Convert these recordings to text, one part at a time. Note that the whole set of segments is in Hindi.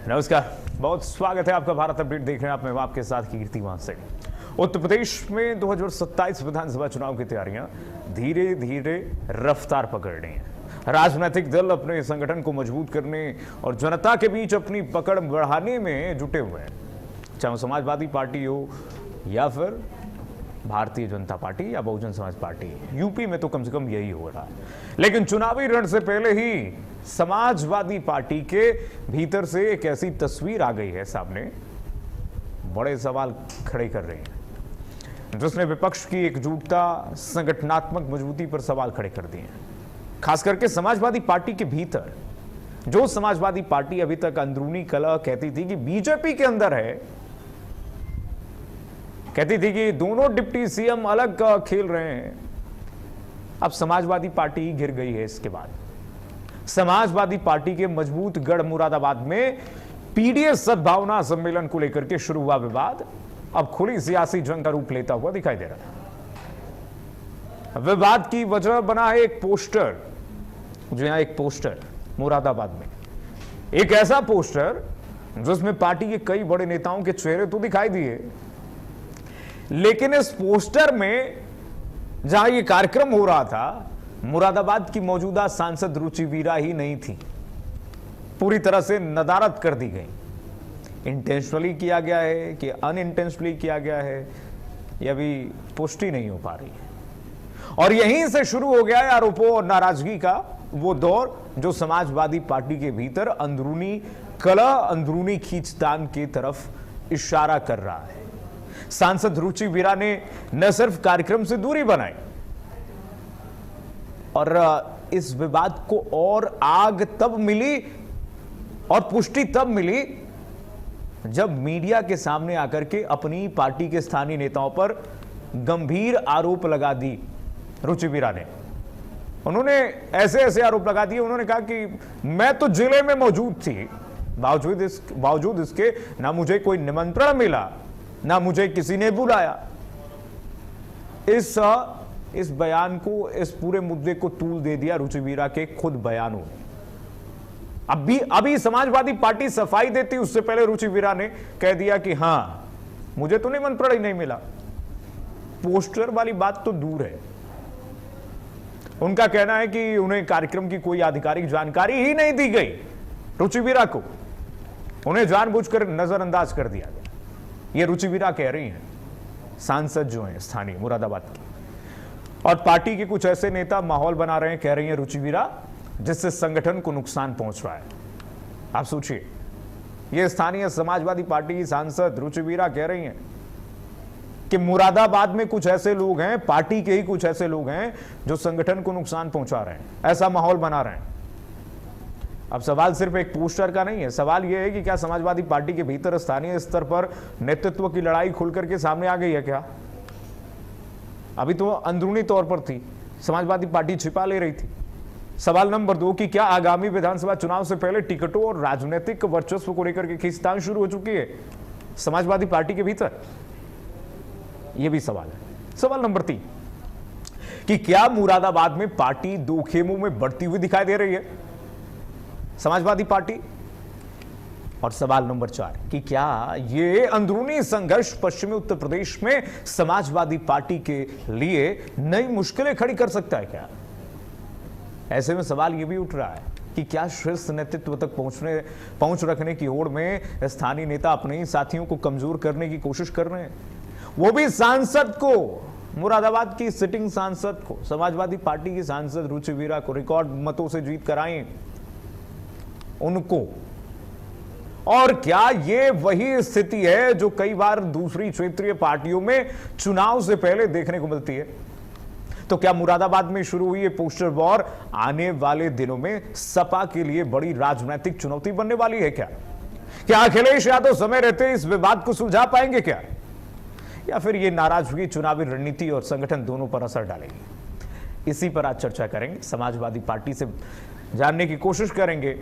नमस्कार, बहुत स्वागत है आपका भारत अपडेट देख रहे हैं आप। मैं आपके साथ कीर्तिमान सिंह। उत्तर प्रदेश में 2027 विधानसभा चुनाव की तैयारियां धीरे धीरे रफ्तार पकड़ रही हैं। राजनीतिक दल अपने संगठन को मजबूत करने और जनता के बीच अपनी पकड़ बढ़ाने में जुटे हुए हैं, चाहे समाजवादी पार्टी हो या फिर भारतीय जनता पार्टी या बहुजन समाज पार्टी। यूपी में तो कम से कम यही हो रहा है, लेकिन चुनावी रण से पहले ही समाजवादी पार्टी के भीतर से एक ऐसी तस्वीर आ गई है सामने, बड़े सवाल खड़े कर रहे हैं, जिसने विपक्ष की एकजुटता, संगठनात्मक मजबूती पर सवाल खड़े कर दिए हैं। खास करके समाजवादी पार्टी के भीतर, जो समाजवादी पार्टी अभी तक अंदरूनी कलह कहती थी कि बीजेपी के अंदर है, कहती थी कि दोनों डिप्टी सीएम अलग खेल रहे हैं, अब समाजवादी पार्टी ही घिर गई है। इसके बाद समाजवादी पार्टी के मजबूत गढ़ मुरादाबाद में पीडीएस सद्भावना सम्मेलन को लेकर के शुरू हुआ विवाद अब खुली सियासी जंग का रूप लेता हुआ दिखाई दे रहा है। विवाद की वजह बना है एक पोस्टर, जो यहां एक पोस्टर मुरादाबाद में, एक ऐसा पोस्टर जिसमें पार्टी के कई बड़े नेताओं के चेहरे तो दिखाई दिए, लेकिन इस पोस्टर में जहां यह कार्यक्रम हो रहा था, मुरादाबाद की मौजूदा सांसद रुचि वीरा ही नहीं थी। पूरी तरह से नदारद कर दी गई। इंटेंशनली किया गया है कि अनइंटेंशनली किया गया है, यह भी पुष्टि नहीं हो पा रही है। और यहीं से शुरू हो गया है आरोपों और नाराजगी का वो दौर, जो समाजवादी पार्टी के भीतर अंदरूनी कलह, अंदरूनी खींचतान की तरफ इशारा कर रहा है। सांसद रुचि वीरा ने न सिर्फ कार्यक्रम से दूरी बनाई, और इस विवाद को और आग तब मिली और पुष्टि तब मिली जब मीडिया के सामने आकर के अपनी पार्टी के स्थानीय नेताओं पर गंभीर आरोप लगा दी रुचि वीरा ने। उन्होंने ऐसे ऐसे आरोप लगा दिए, उन्होंने कहा कि मैं तो जिले में मौजूद थी, बावजूद इसके ना मुझे कोई निमंत्रण मिला, ना मुझे किसी ने बुलाया। इस बयान को, इस पूरे मुद्दे को तूल दे दिया रुचि वीरा के खुद बयानों ने। अभी समाजवादी पार्टी सफाई देती, उससे पहले रुचि वीरा ने कह दिया कि हां, मुझे तो निमंत्रण ही नहीं मिला। पोस्टर वाली बात तो दूर है, उनका कहना है कि उन्हें कार्यक्रम की कोई आधिकारिक जानकारी ही नहीं दी गई। रुचि वीरा को उन्हें जानबूझकर नजरअंदाज कर दिया गया, ये रुचि वीरा कह रही हैं, सांसद जो हैं स्थानीय मुरादाबाद की। और पार्टी के कुछ ऐसे नेता माहौल बना रहे हैं, कह रही हैं रुचि वीरा, जिससे संगठन को नुकसान पहुंच रहा है। आप सोचिए, ये स्थानीय समाजवादी पार्टी की सांसद रुचि वीरा कह रही हैं कि मुरादाबाद में कुछ ऐसे लोग हैं, पार्टी के ही कुछ ऐसे लोग हैं जो संगठन को नुकसान पहुंचा रहे हैं, ऐसा माहौल बना रहे हैं। अब सवाल सिर्फ एक पोस्टर का नहीं है, सवाल यह है कि क्या समाजवादी पार्टी के भीतर स्थानीय स्तर पर नेतृत्व की लड़ाई खुलकर के सामने आ गई है क्या? अभी तो अंदरूनी तौर पर थी, समाजवादी पार्टी छिपा ले रही थी। सवाल नंबर 2 कि क्या आगामी विधानसभा चुनाव से पहले टिकटों और राजनीतिक वर्चस्व को लेकर के खींचतान शुरू हो चुकी है समाजवादी पार्टी के भीतर? यह भी सवाल है। सवाल नंबर 3 कि क्या मुरादाबाद में पार्टी दो खेमों में बढ़ती हुई दिखाई दे रही है समाजवादी पार्टी? और सवाल नंबर 4 कि क्या ये अंदरूनी संघर्ष पश्चिमी उत्तर प्रदेश में समाजवादी पार्टी के लिए नई मुश्किलें खड़ी कर सकता है क्या? ऐसे में सवाल यह भी उठ रहा है कि क्या शीर्ष नेतृत्व तक पहुंच रखने की होड़ में स्थानीय नेता अपने ही साथियों को कमजोर करने की कोशिश कर रहे हैं, वो भी सांसद को, मुरादाबाद की सिटिंग सांसद को, समाजवादी पार्टी की सांसद रुचि वीरा को रिकॉर्ड मतों से जीत कराएं उनको। और क्या ये वही स्थिति है जो कई बार दूसरी क्षेत्रीय पार्टियों में चुनाव से पहले देखने को मिलती है? तो क्या मुरादाबाद में शुरू हुई ये पोस्टर वॉर आने वाले दिनों में सपा के लिए बड़ी राजनीतिक चुनौती बनने वाली है क्या? क्या अखिलेश यादव समय रहते इस विवाद को सुलझा पाएंगे क्या, या फिर ये नाराजगी चुनावी रणनीति और संगठन दोनों पर असर डालेगी? इसी पर आज चर्चा करेंगे, समाजवादी पार्टी से जानने की कोशिश करेंगे।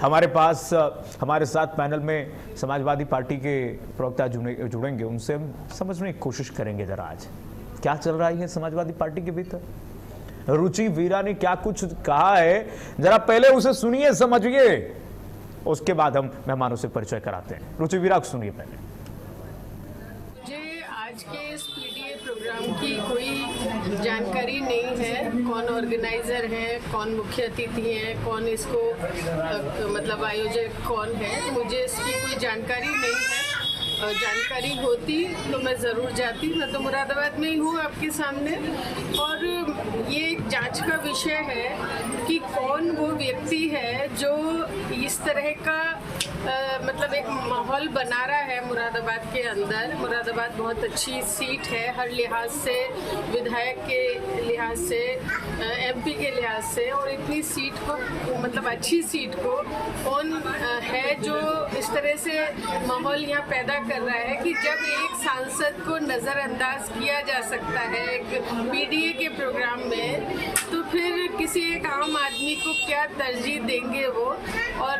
हमारे साथ पैनल में समाजवादी पार्टी के प्रवक्ता जुड़ेंगे, उनसे हम समझने की कोशिश करेंगे जरा आज क्या चल रहा है समाजवादी पार्टी के भीतर। रुचि वीरा ने क्या कुछ कहा है, जरा पहले उसे सुनिए, समझिए, उसके बाद हम मेहमानों से परिचय कराते हैं। रुचि वीरा सुनिए पहले। मुझे आज के इस पीडीए प्रोग्राम की कोई जानकारी नहीं है, कौन ऑर्गेनाइजर है, कौन मुख्य अतिथि हैं, कौन इसको मतलब आयोजक कौन है, मुझे इसकी कोई जानकारी नहीं है। जानकारी होती तो मैं ज़रूर जाती। मैं तो मुरादाबाद में ही हूँ आपके सामने, और ये एक जांच का विषय है कि कौन वो व्यक्ति है जो इस तरह का मतलब एक माहौल बना रहा है मुरादाबाद के अंदर। मुरादाबाद बहुत अच्छी सीट है हर लिहाज से, विधायक के लिहाज से, एमपी के लिहाज से, और इतनी सीट को मतलब अच्छी सीट को कौन है जो इस तरह से माहौल यहाँ पैदा कर रहा है कि जब एक सांसद को नज़रअंदाज किया जा सकता है एक पीडीए के प्रोग्राम में, तो फिर किसी एक आम आदमी को क्या तरजीह देंगे वो। और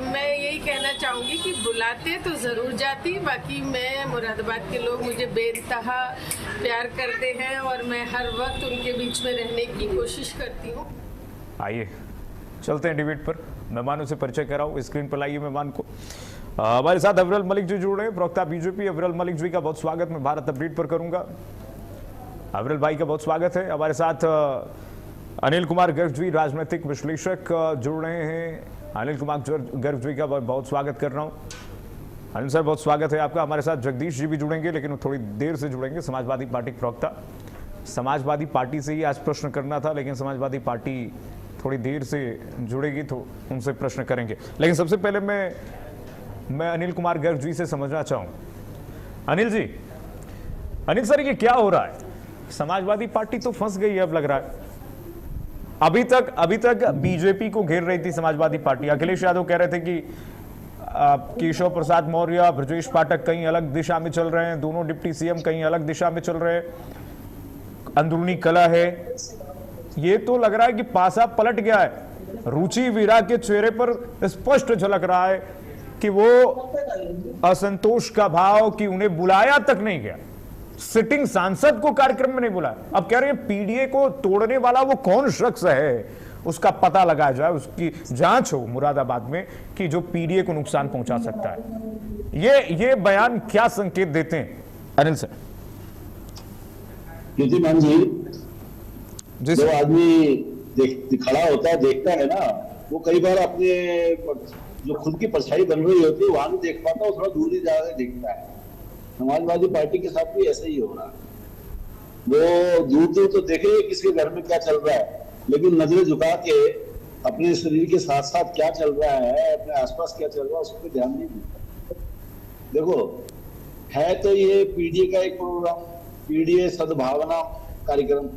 मैं यही कहना चाहूँगी कि बुलाते तो ज़रूर जाती, बाकी मैं मुरादाबाद के लोग मुझे बेइंतहा प्यार करते हैं और मैं हर वक्त उनके बीच में रहने की कोशिश करती हूँ। आइए चलते हैं डिबेट पर, मेहमानों से परिचय कराऊँ। स्क्रीन पर लाइए मेहमान को। हमारे साथ अविरल मलिक जी जुड़ रहे हैं, प्रवक्ता बीजेपी। अविरल मलिक जी का बहुत स्वागत मैं भारत अपडेट पर करूंगा। अविरल भाई का बहुत स्वागत है। हमारे साथ अनिल कुमार गर्ग जी राजनीतिक विश्लेषक जुड़ रहे हैं। अनिल कुमार गर्ग जी का बहुत स्वागत कर रहा हूं। अनिल सर बहुत स्वागत है आपका। हमारे साथ जगदीश जी भी जुड़ेंगे, लेकिन वो थोड़ी देर से जुड़ेंगे, समाजवादी पार्टी प्रवक्ता। समाजवादी पार्टी से ही आज प्रश्न करना था, लेकिन समाजवादी पार्टी थोड़ी देर से जुड़ेगी तो उनसे प्रश्न करेंगे। लेकिन सबसे पहले मैं अनिल कुमार गर्ग जी से समझना चाहूँ। अनिल जी, अनिल सर ये क्या हो रहा है? समाजवादी पार्टी तो फंस गई है, अब लग रहा है। अभी तक बीजेपी को घेर रही थी समाजवादी पार्टी। अखिलेश यादव कह रहे थे कि केशव प्रसाद मौर्य, ब्रजेश पाठक कहीं अलग दिशा में चल रहे हैं, दोनों डिप्टी सीएम कहीं अलग दिशा में चल रहे हैं, अंदरूनी कलह है। ये तो लग रहा है कि पासा पलट गया है। रुचि वीरा के चेहरे पर स्पष्ट झलक रहा है कि वो असंतोष का भाव कि उन्हें बुलाया तक नहीं गया, सिटिंग सांसद को कार्यक्रम में नहीं बुलाया। अब कह रहे हैं पीडीए को तोड़ने वाला वो कौन शख्स है, उसका पता लगाया जाए, उसकी जांच हो मुरादाबाद में कि जो पीडीए को नुकसान पहुंचा सकता है। ये बयान क्या संकेत देते हैं अनिल सर? कीर्तिमान जी, जो आदमी खड़ा होता है, देखता है ना, वो कई बार अपने जो खुद की परछाई बन रही होती है वहां नहीं देख पाता, वो थोड़ा दूर ही जाकर देखता है। समाजवादी पार्टी के साथ भी ऐसा ही हो रहा है। वो दूर दूर तो देखे किसके घर में क्या चल रहा है, लेकिन नजरें झुका के अपने शरीर के साथ साथ क्या चल रहा है, अपने आसपास क्या चल रहा है, उस पर ध्यान नहीं देता। देखो, है तो ये पीडीए का एक प्रोग्राम, पीडीए सद्भावना कार्यक्रम।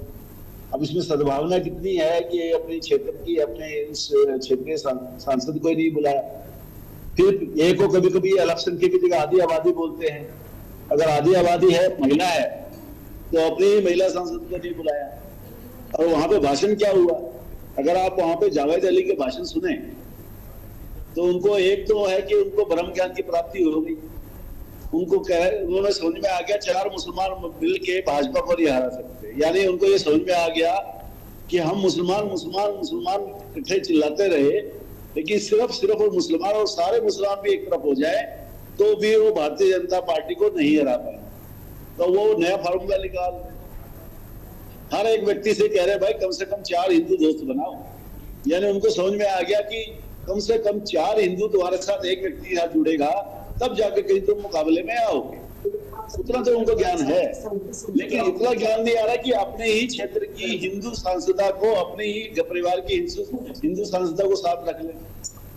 अब इसमें सद्भावना कितनी है कि अपने क्षेत्र की, अपने इस क्षेत्रीय सांसद को ही नहीं बुलाया। फिर एक को कभी कभी इलेक्शन की भी जगह आधी आबादी बोलते हैं। अगर आधी आबादी है, महिला है, तो अपनी महिला सांसद को नहीं बुलाया। और वहां पे भाषण क्या हुआ? अगर आप वहां पे जावेद अली के भाषण सुने तो उनको एक तो है कि उनको ब्रह्म ज्ञान की प्राप्ति हो गई। उन्होंने समझ में आ गया 4 मुसलमान मिल के भाजपा को नहीं हरा सकते। यानी उनको ये समझ में आ गया कि हम मुसलमान इकट्ठे चिल्लाते रहे, लेकिन सिर्फ और मुसलमान और सारे मुसलमान भी एक तरफ हो जाए तो भी वो भारतीय जनता पार्टी को नहीं हरा पाए। तो वो नया फार्मूला निकाल हर एक व्यक्ति से कह रहे भाई कम से कम 4 हिंदू दोस्त बनाओ। यानी उनको समझ में आ गया कि कम से कम 4 हिंदू तुम्हारे साथ एक व्यक्ति साथ जुड़ेगा, तब जाकर कहीं तुम मुकाबले में आओगे। उतना तो उनको ज्ञान है, लेकिन इतना ज्ञान नहीं आ रहा कि अपने ही क्षेत्र की हिंदू सांसदा को, अपने ही परिवार की हिंदू सांसदा को साथ रख ले।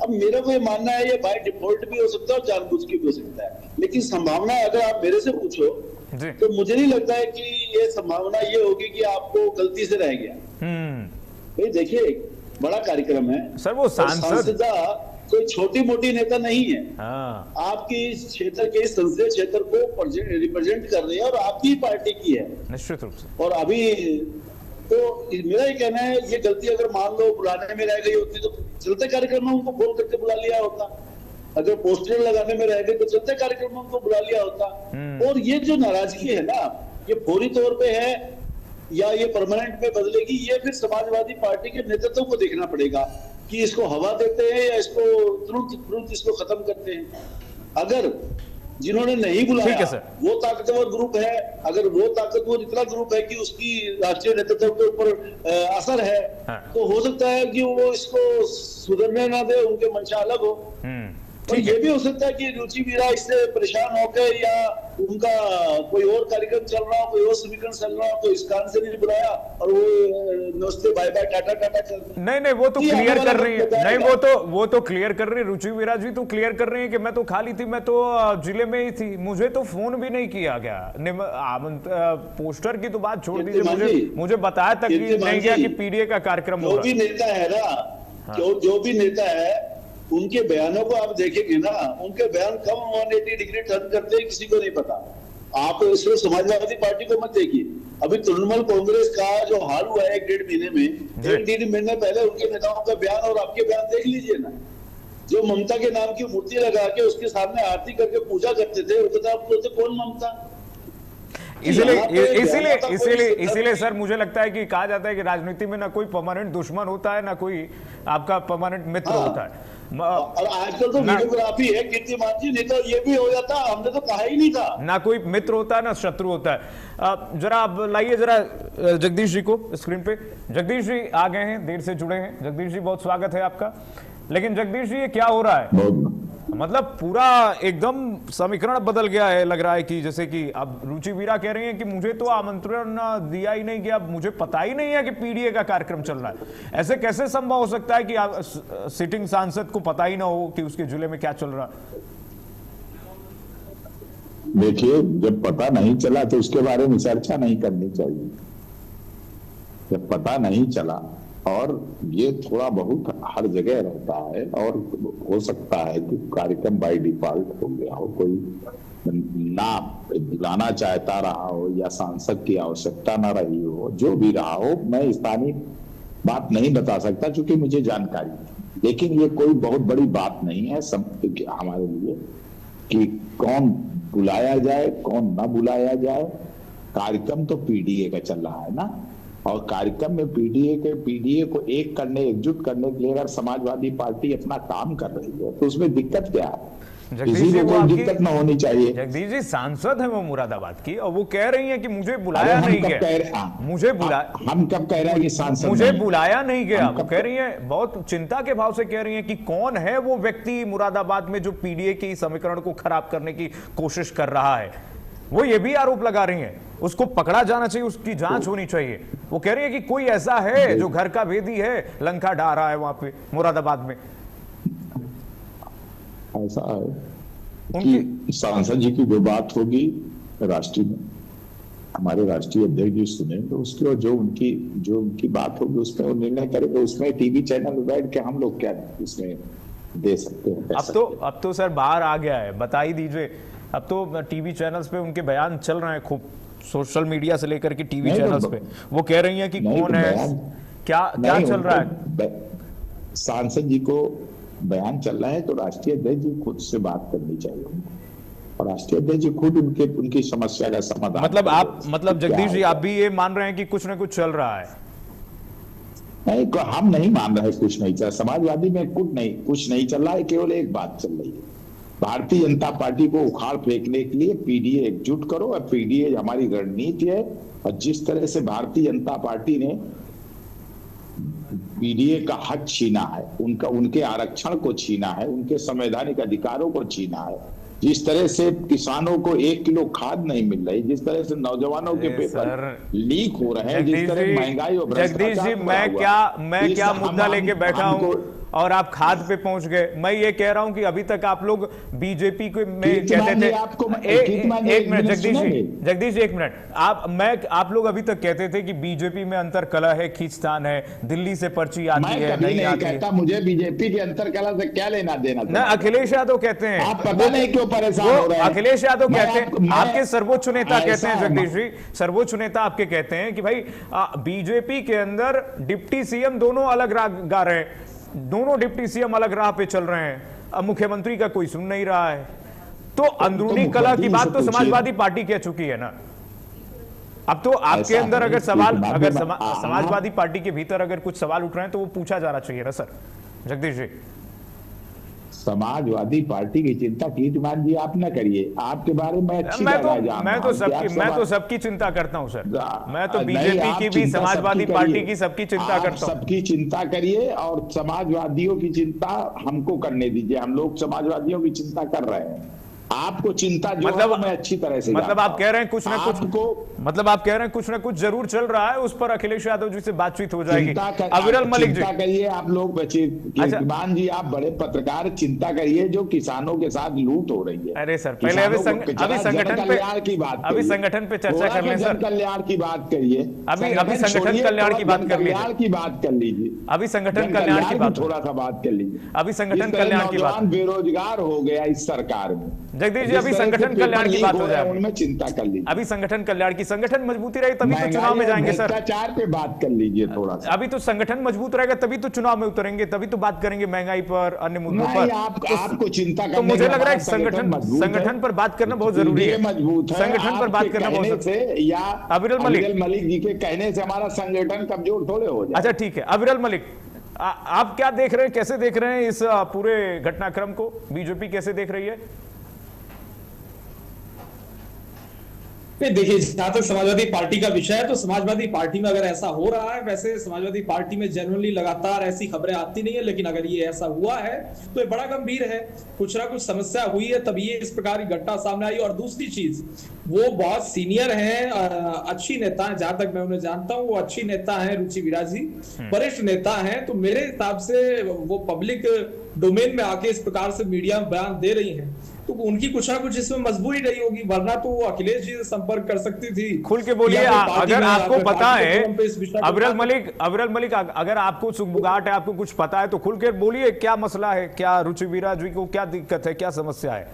अब मेरा को ये मानना है, ये बाय डिफॉल्ट भी हो सकता है और जानबूझ के भी हो सकता है, लेकिन संभावना अगर आप मेरे से पूछो तो मुझे नहीं लगता है कि ये संभावना ये होगी कि आपको गलती से रह गया। भाई देखिए, बड़ा कार्यक्रम है सर, वो सांसदा कोई छोटी मोटी नेता नहीं है। आपकी क्षेत्र के संसदीय क्षेत्र को रिप्रेजेंट कर रही है और आपकी पार्टी की है निश्चित रूप से। और अभी तो मेरा ये कहना है, ये गलती अगर मान लो बुलाने में रह गई होती तो चलते कार्यक्रम में उनको फोन करके बुला लिया होता। अगर पोस्टर लगाने में रह गए तो चलते कार्यक्रम में उनको बुला लिया होता। और ये जो नाराजगी है ना, ये फौरी तौर पे है या ये परमानेंट में बदलेगी, ये फिर समाजवादी पार्टी के नेतृत्व को देखना पड़ेगा कि इसको हवा देते हैं या इसको तुरंत इसको खत्म करते हैं। अगर जिन्होंने नहीं ठीक है बुलाया सर। वो ताकतवर ग्रुप है, अगर वो ताकतवर इतना ग्रुप है कि उसकी राष्ट्रीय नेतृत्व के ऊपर असर है, हाँ। तो हो सकता है कि वो इसको सुधरने ना दे, उनके मंशा अलग हो। और ठीक ये है। भी हो सकता है कि रुचि वीरा इससे परेशान होकर या उनका कोई और कार्यक्रम चल रहा हो, कोई और समीकरण चल रहा हो, तो इस कारण से नहीं बुलाया और वो नमस्ते बाय बाय टाटा टाटा चल रहे। नहीं वो तो ये क्लियर आने कर वाला रही है, वक्त नहीं बताएगा। वो तो क्लियर कर रही है, रुचि वीरा जी तो क्लियर कर रही है कि मैं तो खाली थी, मैं तो जिले में ही थी, मुझे तो फोन भी नहीं किया गया। पोस्टर की तो बात छोड़ दीजिए, मुझे बताया तक नहीं गया कि पीडीए का कार्यक्रम हो जो भी नेता है ना, जो भी नेता है, उनके बयानों को आप देखेंगे ना, उनके बयान कब 180 डिग्री टर्न करते हैं किसी को नहीं पता। आप इसमें समाजवादी पार्टी को मत देखिए, अभी तृणमूल कांग्रेस का जो हाल हुआ है 1.5 महीने में, 1.5 महीने पहले उनके नेताओं का बयान और आपके बयान देख लीजिए ना। जो ममता के नाम की मूर्ति लगा के उसके सामने आरती करके पूजा करते थे, वो कहते बोलते कौन ममता। इसीलिए सर मुझे लगता है कि कहा जाता है कि राजनीति में ना कोई परमानेंट दुश्मन होता है, ना कोई आपका परमानेंट मित्र होता है। और आजकल तो वीडियोग्राफी है कीर्तिमान जी, नहीं तो ये भी हो जाता, हमने तो कहा ही नहीं था। ना कोई मित्र होता है ना शत्रु होता है। जरा आप लाइए जरा जगदीश जी को स्क्रीन पे। जगदीश जी आ गए हैं, देर से जुड़े हैं। जगदीश जी बहुत स्वागत है आपका। लेकिन जगदीश जी ये क्या हो रहा है, मतलब पूरा एकदम समीकरण बदल गया है, लग रहा है कि जैसे कि अब रुचि वीरा कह रही है कि मुझे तो आमंत्रण दिया ही नहीं गया, मुझे पता ही नहीं है कि पीडीए का कार्यक्रम चल रहा है। ऐसे कैसे संभव हो सकता है कि सिटिंग सांसद को पता ही ना हो कि उसके जिले में क्या चल रहा है? देखिए, जब पता नहीं चला तो उसके बारे में चर्चा नहीं करनी चाहिए। जब पता नहीं चला, और ये थोड़ा बहुत हर जगह रहता है, और हो सकता है कि कार्यक्रम बाय डिफॉल्ट हो गया हो, कोई ना बुलाना चाहता रहा हो या सांसद की आवश्यकता ना रही हो, जो भी रहा हो, मैं स्थानीय बात नहीं बता सकता क्योंकि मुझे जानकारी नहीं। लेकिन ये कोई बहुत बड़ी बात नहीं है हमारे लिए कि कौन बुलाया जाए कौन ना बुलाया जाए। कार्यक्रम तो पीडीए का चल रहा है ना, और कार्यक्रम में पीडीए को एकजुट करने के लिए अगर समाजवादी पार्टी अपना काम कर रही है तो उसमें दिक्कत क्या है? किसी को कोई दिक्कत ना होनी चाहिए। जगदीश जी सांसद है वो मुरादाबाद की, और वो कह रही है कि मुझे बुलाया नहीं गया। हम कब कह रहे हैं कि सांसद मुझे बुलाया नहीं गया? वो कह रही है, बहुत चिंता के भाव से कह रही है कि कौन है वो व्यक्ति मुरादाबाद में जो पीडीए के समीकरण को खराब करने की कोशिश कर रहा है। वो ये भी आरोप लगा रही है, उसको पकड़ा जाना चाहिए, उसकी जांच होनी चाहिए। वो कह रही है कि कोई ऐसा है जो घर का भेदी है, लंका ढा रहा है वहां पे मुरादाबाद में। ऐसा है कि सांसद जी की जो बात होगी राष्ट्रीय में, हमारे राष्ट्रीय अध्यक्ष जी सुने तो उसके जो उनकी बात होगी उसमें वो निर्णय करेंगे। उसमें टीवी चैनल में बैठ के हम लोग क्या इसमें दे सकते हैं? अब तो सर बाहर आ गया है, बता ही दीजिए। अब तो टीवी चैनल्स पे उनके बयान चल रहे हैं खूब, सोशल मीडिया से लेकर के टीवी चैनल्स पे। वो कह रही हैं कि कौन है, क्या चल रहा है। सांसद जी को बयान चल रहा है तो राष्ट्रीय अध्यक्ष जी खुद से बात करनी चाहिए उनको, और राष्ट्रीय अध्यक्ष जी खुद उनकी समस्या का समाधान। मतलब जगदीश जी आप भी ये मान रहे हैं कि कुछ ना कुछ चल रहा है? नहीं, हम नहीं मान रहे कुछ नहीं चल। समाजवादी में कुछ नहीं चल रहा है, केवल एक बात चल रही है, भारतीय जनता पार्टी को उखाड़ फेंकने के लिए पीडीए एकजुट करो। और पीडीए हमारी रणनीति है, और जिस तरह से भारतीय जनता पार्टी ने पीडीए का हक छीना है, उनके आरक्षण को छीना है, उनके संवैधानिक अधिकारों को छीना है, जिस तरह से किसानों को 1 किलो खाद नहीं मिल रही, जिस तरह से नौजवानों के पेपर लीक हो रहे हैं, जिस तरह महंगाई और जगदीश जी मैं क्या मुद्दा लेके बैठा हूं और आप खाद पे पहुंच गए। मैं ये कह रहा हूं कि अभी तक आप लोग बीजेपी को में कहते थे, एक मिनट जगदीश जी 1 मिनट, आप लोग अभी तक कहते थे कि बीजेपी में अंतर कलह है, खींचतान है, दिल्ली से पर्ची आती है, नहीं आती है। मुझे बीजेपी के अंतर कलह से क्या लेना देना? ना अखिलेश यादव कहते हैं, आप पता नहीं क्यों परेशान हो रहे हैं। अखिलेश यादव कहते हैं, आपके सर्वोच्च नेता कहते हैं, जगदीश जी सर्वोच्च नेता आपके कहते हैं कि भाई बीजेपी के अंदर डिप्टी सीएम दोनों अलग गा रहे हैं, दोनों डिप्टी सीएम अलग राह पे चल रहे हैं, अब मुख्यमंत्री का कोई सुन नहीं रहा है। तो अंदरूनी कलह की बात तो समाजवादी पार्टी कह चुकी है ना। अब तो आपके अंदर अगर समाजवादी पार्टी के भीतर अगर कुछ सवाल उठ रहे हैं तो वो पूछा जाना चाहिए ना सर। जगदीश जी। समाजवादी पार्टी की चिंता कीर्तिमान जी आप न करिए, आपके बारे में अच्छी मैं तो सबकी चिंता करता हूं सर। मैं तो बीजेपी की भी, समाजवादी पार्टी की, सबकी चिंता करता हूं। सबकी चिंता करिए और समाजवादियों की चिंता हमको करने दीजिए। हम लोग समाजवादियों की चिंता कर रहे हैं। आपको चिंता जो मतलब मैं अच्छी तरह से मतलब आप कह रहे हैं कुछ ना कुछ मतलब आप कह रहे हैं कुछ ना कुछ जरूर चल रहा है, उस पर अखिलेश यादव जी से बातचीत हो जाएगी। अविरल मलिक जी करिए, आप लोग कीर्तिमान जी आप बड़े पत्रकार, चिंता करिए जो किसानों के साथ लूट हो रही है। अरे सर पहले अभी संगठन की बात, अभी संगठन पे चर्चा कर लें सर। कल्याण की बात करिए, अभी संगठन कल्याण की बात कर लीजिए। अभी संगठन कल्याण की बात थोड़ा सा बात कर लीजिए। अभी संगठन कल्याण की बात, बेरोजगार हो गया इस सरकार में। जगदीश जी अभी संगठन कल्याण की बात हो जाए, उनमें चिंता कर लीजिए। अभी संगठन कल्याण की, संगठन मजबूती रहे तभी तो चुनाव में जाएंगे सर। भ्रष्टाचार पे बात कर लीजिए थोड़ा सा। अभी तो संगठन मजबूत रहेगा तभी तो चुनाव में उतरेंगे, तभी तो बात करेंगे महंगाई पर, अन्य मुद्दों पर। आपको चिंता तो मुझे लग रहा है संगठन पर बात करना बहुत जरूरी है। मजबूत है, संगठन पर बात करना बहुत से या अविरल मलिक जी के कहने से हमारा संगठन कमजोर थोड़े हो जाए। अच्छा ठीक है, अविरल मलिक आप क्या देख रहे हैं, कैसे देख रहे हैं इस पूरे घटनाक्रम को? बीजेपी कैसे देख रही है? देखिए, जहां तक समाजवादी पार्टी का विषय है तो समाजवादी पार्टी में अगर ऐसा हो रहा है, वैसे समाजवादी पार्टी में जनरली लगातार ऐसी खबरें आती नहीं है, लेकिन अगर ये ऐसा हुआ है तो ये बड़ा गंभीर है। कुछ ना कुछ समस्या हुई है तभी ये इस प्रकार की घटना सामने आई। और दूसरी चीज, वो बहुत सीनियर हैं, अच्छी नेता हैं, जहां तक मैं उन्हें जानता हूं वो अच्छी नेता हैं, रुचि विराज जी वरिष्ठ नेता हैं। तो मेरे हिसाब से वो पब्लिक डोमेन में आके इस प्रकार से मीडिया में बयान दे रही हैं तो उनकी कुछ ना कुछ इसमें मजबूरी रही होगी, वरना तो वो अखिलेश जी से संपर्क कर सकती थी। खुल के बोलिए, अगर आपको पता है अविरल मलिक अगर आपको सुगबुगाहट है, आपको कुछ पता है तो खुल के बोलिए, क्या मसला है, क्या रुचि विराज जी को क्या दिक्कत है, क्या समस्या है?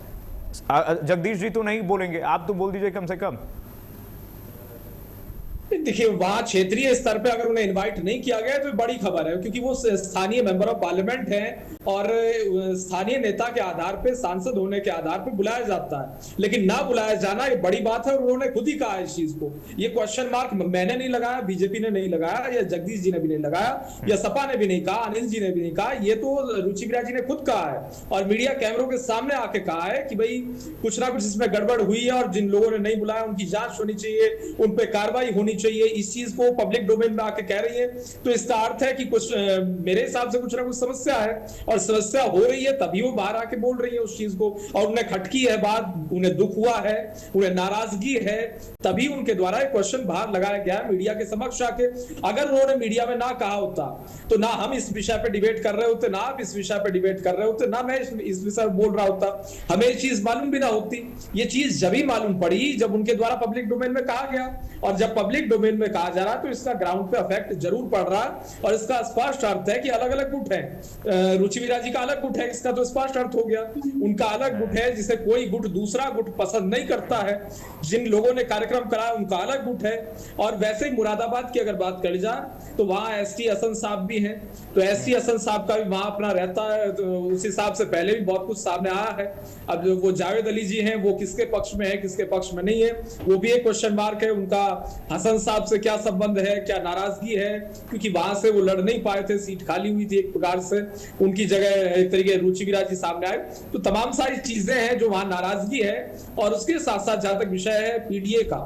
जगदीश जी तो नहीं बोलेंगे, आप तो बोल दीजिए कम से कम। देखिए, वहां क्षेत्रीय स्तर पे अगर उन्हें इनवाइट नहीं किया गया तो बड़ी खबर है, क्योंकि वो स्थानीय मेंबर ऑफ पार्लियामेंट हैं और स्थानीय नेता के आधार पे, सांसद होने के आधार पे बुलाया जाता है। लेकिन ना बुलाया जाना ये बड़ी बात है और उन्होंने खुद ही कहा इस चीज को। ये क्वेश्चन मार्क मैंने नहीं लगाया, बीजेपी ने नहीं लगाया, या जगदीश जी ने भी नहीं लगाया, या सपा ने भी नहीं कहा, अनिल जी ने भी नहीं कहा, ये तो रुचि विराज जी ने खुद कहा है और मीडिया कैमरों के सामने आके कहा है कि भाई कुछ ना कुछ इसमें गड़बड़ हुई है और जिन लोगों ने नहीं बुलाया उनकी जांच होनी चाहिए, उन पर कार्रवाई होनी चाहिए। इस चीज को पब्लिक डोमेन में आके कह रही है तो इसका अर्थ है कि कुछ मेरे हिसाब से कुछ ना कुछ समस्या है और समस्या हो रही है तभी वो बाहर आके बोल रही है उस चीज को। और उन्हें खटकी है बात, उन्हें दुख हुआ है, उन्हें नाराजगी है, तभी उनके द्वारा एक क्वेश्चन बाहर लगाया गया है मीडिया के समक्ष आके। अगर उन्होंने मीडिया में ना कहा होता तो ना हम इस विषय पे डिबेट कर रहे होते, ना आप इस विषय पे डिबेट कर रहे होते, ना मैं इस विषय पर बोल रहा होता, हमें ये चीज मालूम भी ना होती। ये चीज जब ही मालूम पड़ी जब उनके द्वारा पब्लिक डोमेन में कहा गया, और जब पब्लिक डोमेन में कहा जा रहा है तो इसका ग्राउंड पे इफेक्ट जरूर पड़ रहा है। और इसका स्पष्ट अर्थ है कि अलग अलग गुट है। रुचि विराज जी का अलग गुट है, इसका तो स्पष्ट अर्थ हो गया। उनका अलग गुट है जिसे कोई गुट दूसरा गुट पसंद नहीं करता है। जिन लोगों ने कार्यक्रम कराया उनका अलग गुट है। और वैसे ही मुरादाबाद की अगर बात करी जाए तो वहां एसटी हसन साहब भी हैं, तो एसटी हसन साहब का भी वहां अपना रहता है, तो उस हिसाब से पहले भी बहुत कुछ सामने आया है। अब जो वो जावेद अली जी हैं वो किसके पक्ष में है, किसके पक्ष में नहीं है, वो भी एक क्वेश्चन मार्क है। उनका हसन साहब से क्या संबंध है, क्या नाराजगी है, क्योंकि वहां से वो लड़ नहीं पाए थे, सीट खाली हुई थी एक प्रकार से, उनकी जगह एक तरीके रुचि विराज जी सामने आए। तो तमाम सारी चीजें हैं जो वहां नाराजगी है। और उसके साथ साथ जहां तक विषय है पीडीए का,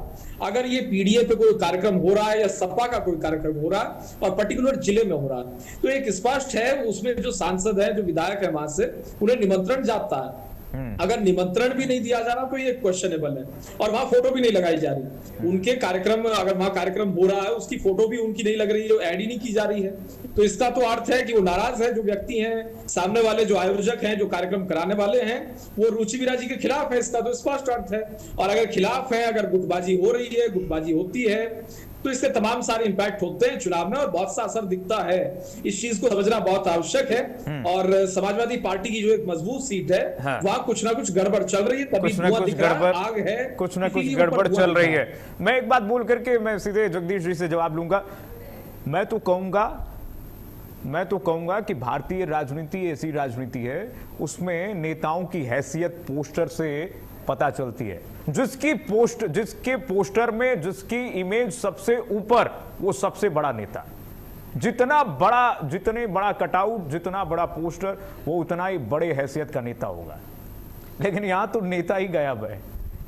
अगर ये पीडीए पे कोई कार्यक्रम हो रहा है या सपा का कोई कार्यक्रम हो रहा है और पर्टिकुलर जिले में हो रहा है तो एक स्पष्ट है उसमें जो सांसद है, जो विधायक है वहां से, उन्हें निमंत्रण जाता है। अगर निमंत्रण भी नहीं दिया जा रहा तो ये क्वेश्चनेबल है। और वहां फोटो भी नहीं लगाई जा रही उनके कार्यक्रम, अगर वहां कार्यक्रम हो रहा है उसकी फोटो भी उनकी नहीं लग रही है, ऐड ही नहीं की जा रही है। तो इसका तो अर्थ है कि वो नाराज है, जो व्यक्ति हैं सामने वाले, जो आयोजक हैं, जो कार्यक्रम कराने वाले हैं, वो रुचि विराज जी के खिलाफ है। इसका तो स्पष्ट अर्थ है। और अगर खिलाफ है, अगर गुटबाजी हो रही है, गुटबाजी होती है, तो इससे तमाम सारे इंपैक्ट होते हैं चुनाव में और बहुत सा असर दिखता है। इस चीज को समझना बहुत आवश्यक है। और समाजवादी पार्टी की जो एक मजबूत सीट है, वहां कुछ ना कुछ गड़बड़ चल रही है, तभी धुआं दिख रहा है, आग है, कुछ ना कुछ गड़बड़ चल रही है। मैं एक बात बोल करके मैं सीधे जगदीश जी से जवाब लूंगा। मैं तो कहूंगा कि भारतीय राजनीति ऐसी राजनीति है उसमें नेताओं की हैसियत पोस्टर से पता चलती है। जिसके पोस्टर में जिसकी इमेज सबसे ऊपर, वो सबसे बड़ा नेता। जितने बड़ा कटआउट, जितना बड़ा पोस्टर, वो उतना ही बड़े हैसियत का नेता होगा। लेकिन यहां तो नेता ही गायब है,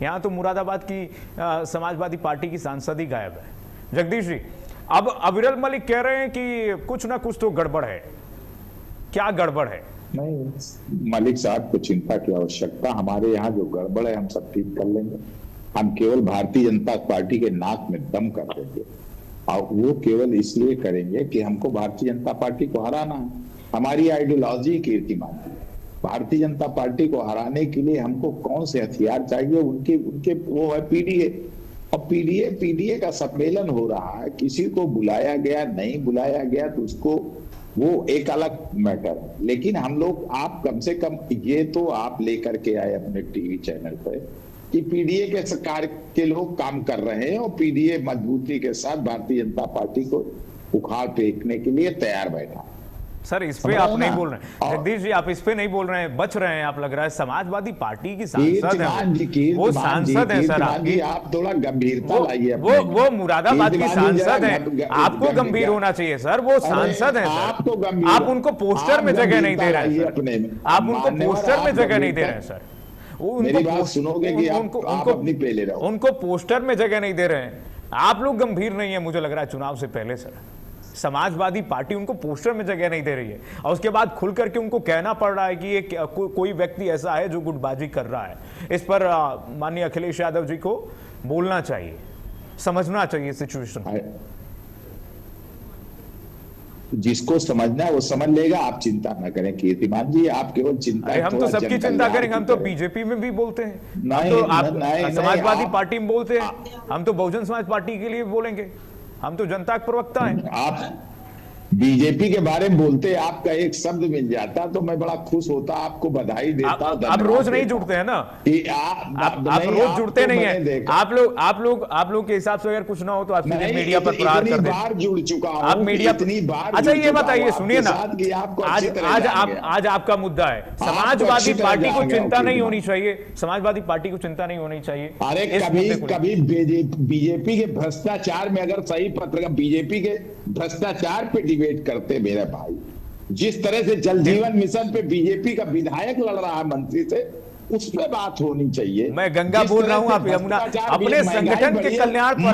यहां तो मुरादाबाद की समाजवादी पार्टी की सांसद ही गायब है। जगदीश जी, अब अविरल मलिक कह रहे हैं कि कुछ ना कुछ तो गड़बड़ है, क्या गड़बड़ है? नहीं मलिक साहब को चिंता की आवश्यकता, हमारे यहाँ जो गड़बड़ है हम सब ठीक कर लेंगे। हम केवल भारतीय जनता पार्टी के नाक में दम कर देंगे, और वो केवल इसलिए करेंगे कि हमको भारतीय जनता पार्टी को हराना है। हमारी आइडियोलॉजी कीर्तिमान है। भारतीय जनता पार्टी को हराने के लिए हमको कौन से हथियार चाहिए, उनके वो है पीडीए। और पीडीए का सम्मेलन हो रहा है, किसी को बुलाया गया नहीं बुलाया गया तो उसको वो एक अलग मैटर है। लेकिन हम लोग, आप कम से कम ये तो आप लेकर के आए अपने टीवी चैनल पे कि पीडीए के सरकार के लोग काम कर रहे हैं और पीडीए मजबूती के साथ भारतीय जनता पार्टी को उखाड़ फेंकने के लिए तैयार बैठा। सर इस पे आप नहीं बोल रहे हैं जगदीश जी, आप इस पे नहीं बोल रहे हैं, बच रहे हैं आप, लग रहा है समाजवादी पार्टी की सांसद है, वो सांसद है सर आपकी, आप थोड़ा गंभीरता लाइए। वो मुरादाबाद की सांसद है, आपको गंभीर होना चाहिए सर, वो सांसद है सर, आप उनको पोस्टर में जगह नहीं दे रहे हैं, आप उनको पोस्टर में जगह नहीं दे रहे हैं सर, मेरी बात सुनोगे कि आप अपनी पे ले रहे हो, उनको पोस्टर में जगह नहीं दे रहे हैं। आप लोग गंभीर नहीं है, मुझे लग रहा है चुनाव से पहले सर, समाजवादी पार्टी उनको पोस्टर में जगह नहीं दे रही है, और उसके बाद खुल करके उनको कहना पड़ रहा है कि ये कोई व्यक्ति ऐसा है जो गुटबाजी कर रहा है। इस पर माननीय अखिलेश यादव जी को बोलना चाहिए, समझना चाहिए सिचुएशन। जिसको समझना है वो समझ लेगा, आप चिंता ना करें कीर्तिमान जी, आप केवल चिंता, हम तो सबकी चिंता करेंगे, हम तो बीजेपी में भी बोलते हैं, हम तो आप समाजवादी पार्टी में बोलते हैं, हम तो बहुजन समाज पार्टी के लिए बोलेंगे, हम तो जनता के प्रवक्ता हैं। आप बीजेपी के बारे में बोलते, आपका एक शब्द मिल जाता तो मैं बड़ा खुश होता, आपको बधाई देता। आप रोज नहीं जुड़ते हैं ना, आप रोज जुड़ते नहीं है, आप लोग के हिसाब से अगर कुछ ना हो तो आप मीडिया पर प्रहार कर बार जुड़ चुका हूं, आप मीडिया इतनी बार। अच्छा ये बताइए, सुनिए ना, आज आपका मुद्दा है समाजवादी पार्टी को चिंता नहीं होनी चाहिए, समाजवादी पार्टी को चिंता नहीं होनी चाहिए। अरे कभी बीजेपी के भ्रष्टाचार में, अगर सही पत्रकार बीजेपी के भ्रष्टाचार पे डिबेट करते मेरे भाई, जिस तरह से जल जीवन मिशन पे बीजेपी का विधायक लड़ रहा है मंत्री से, उस पे बात होनी चाहिए। मैं गंगा बोल रहा हूं, आप यमुना, अपने संगठन के कल्याण पर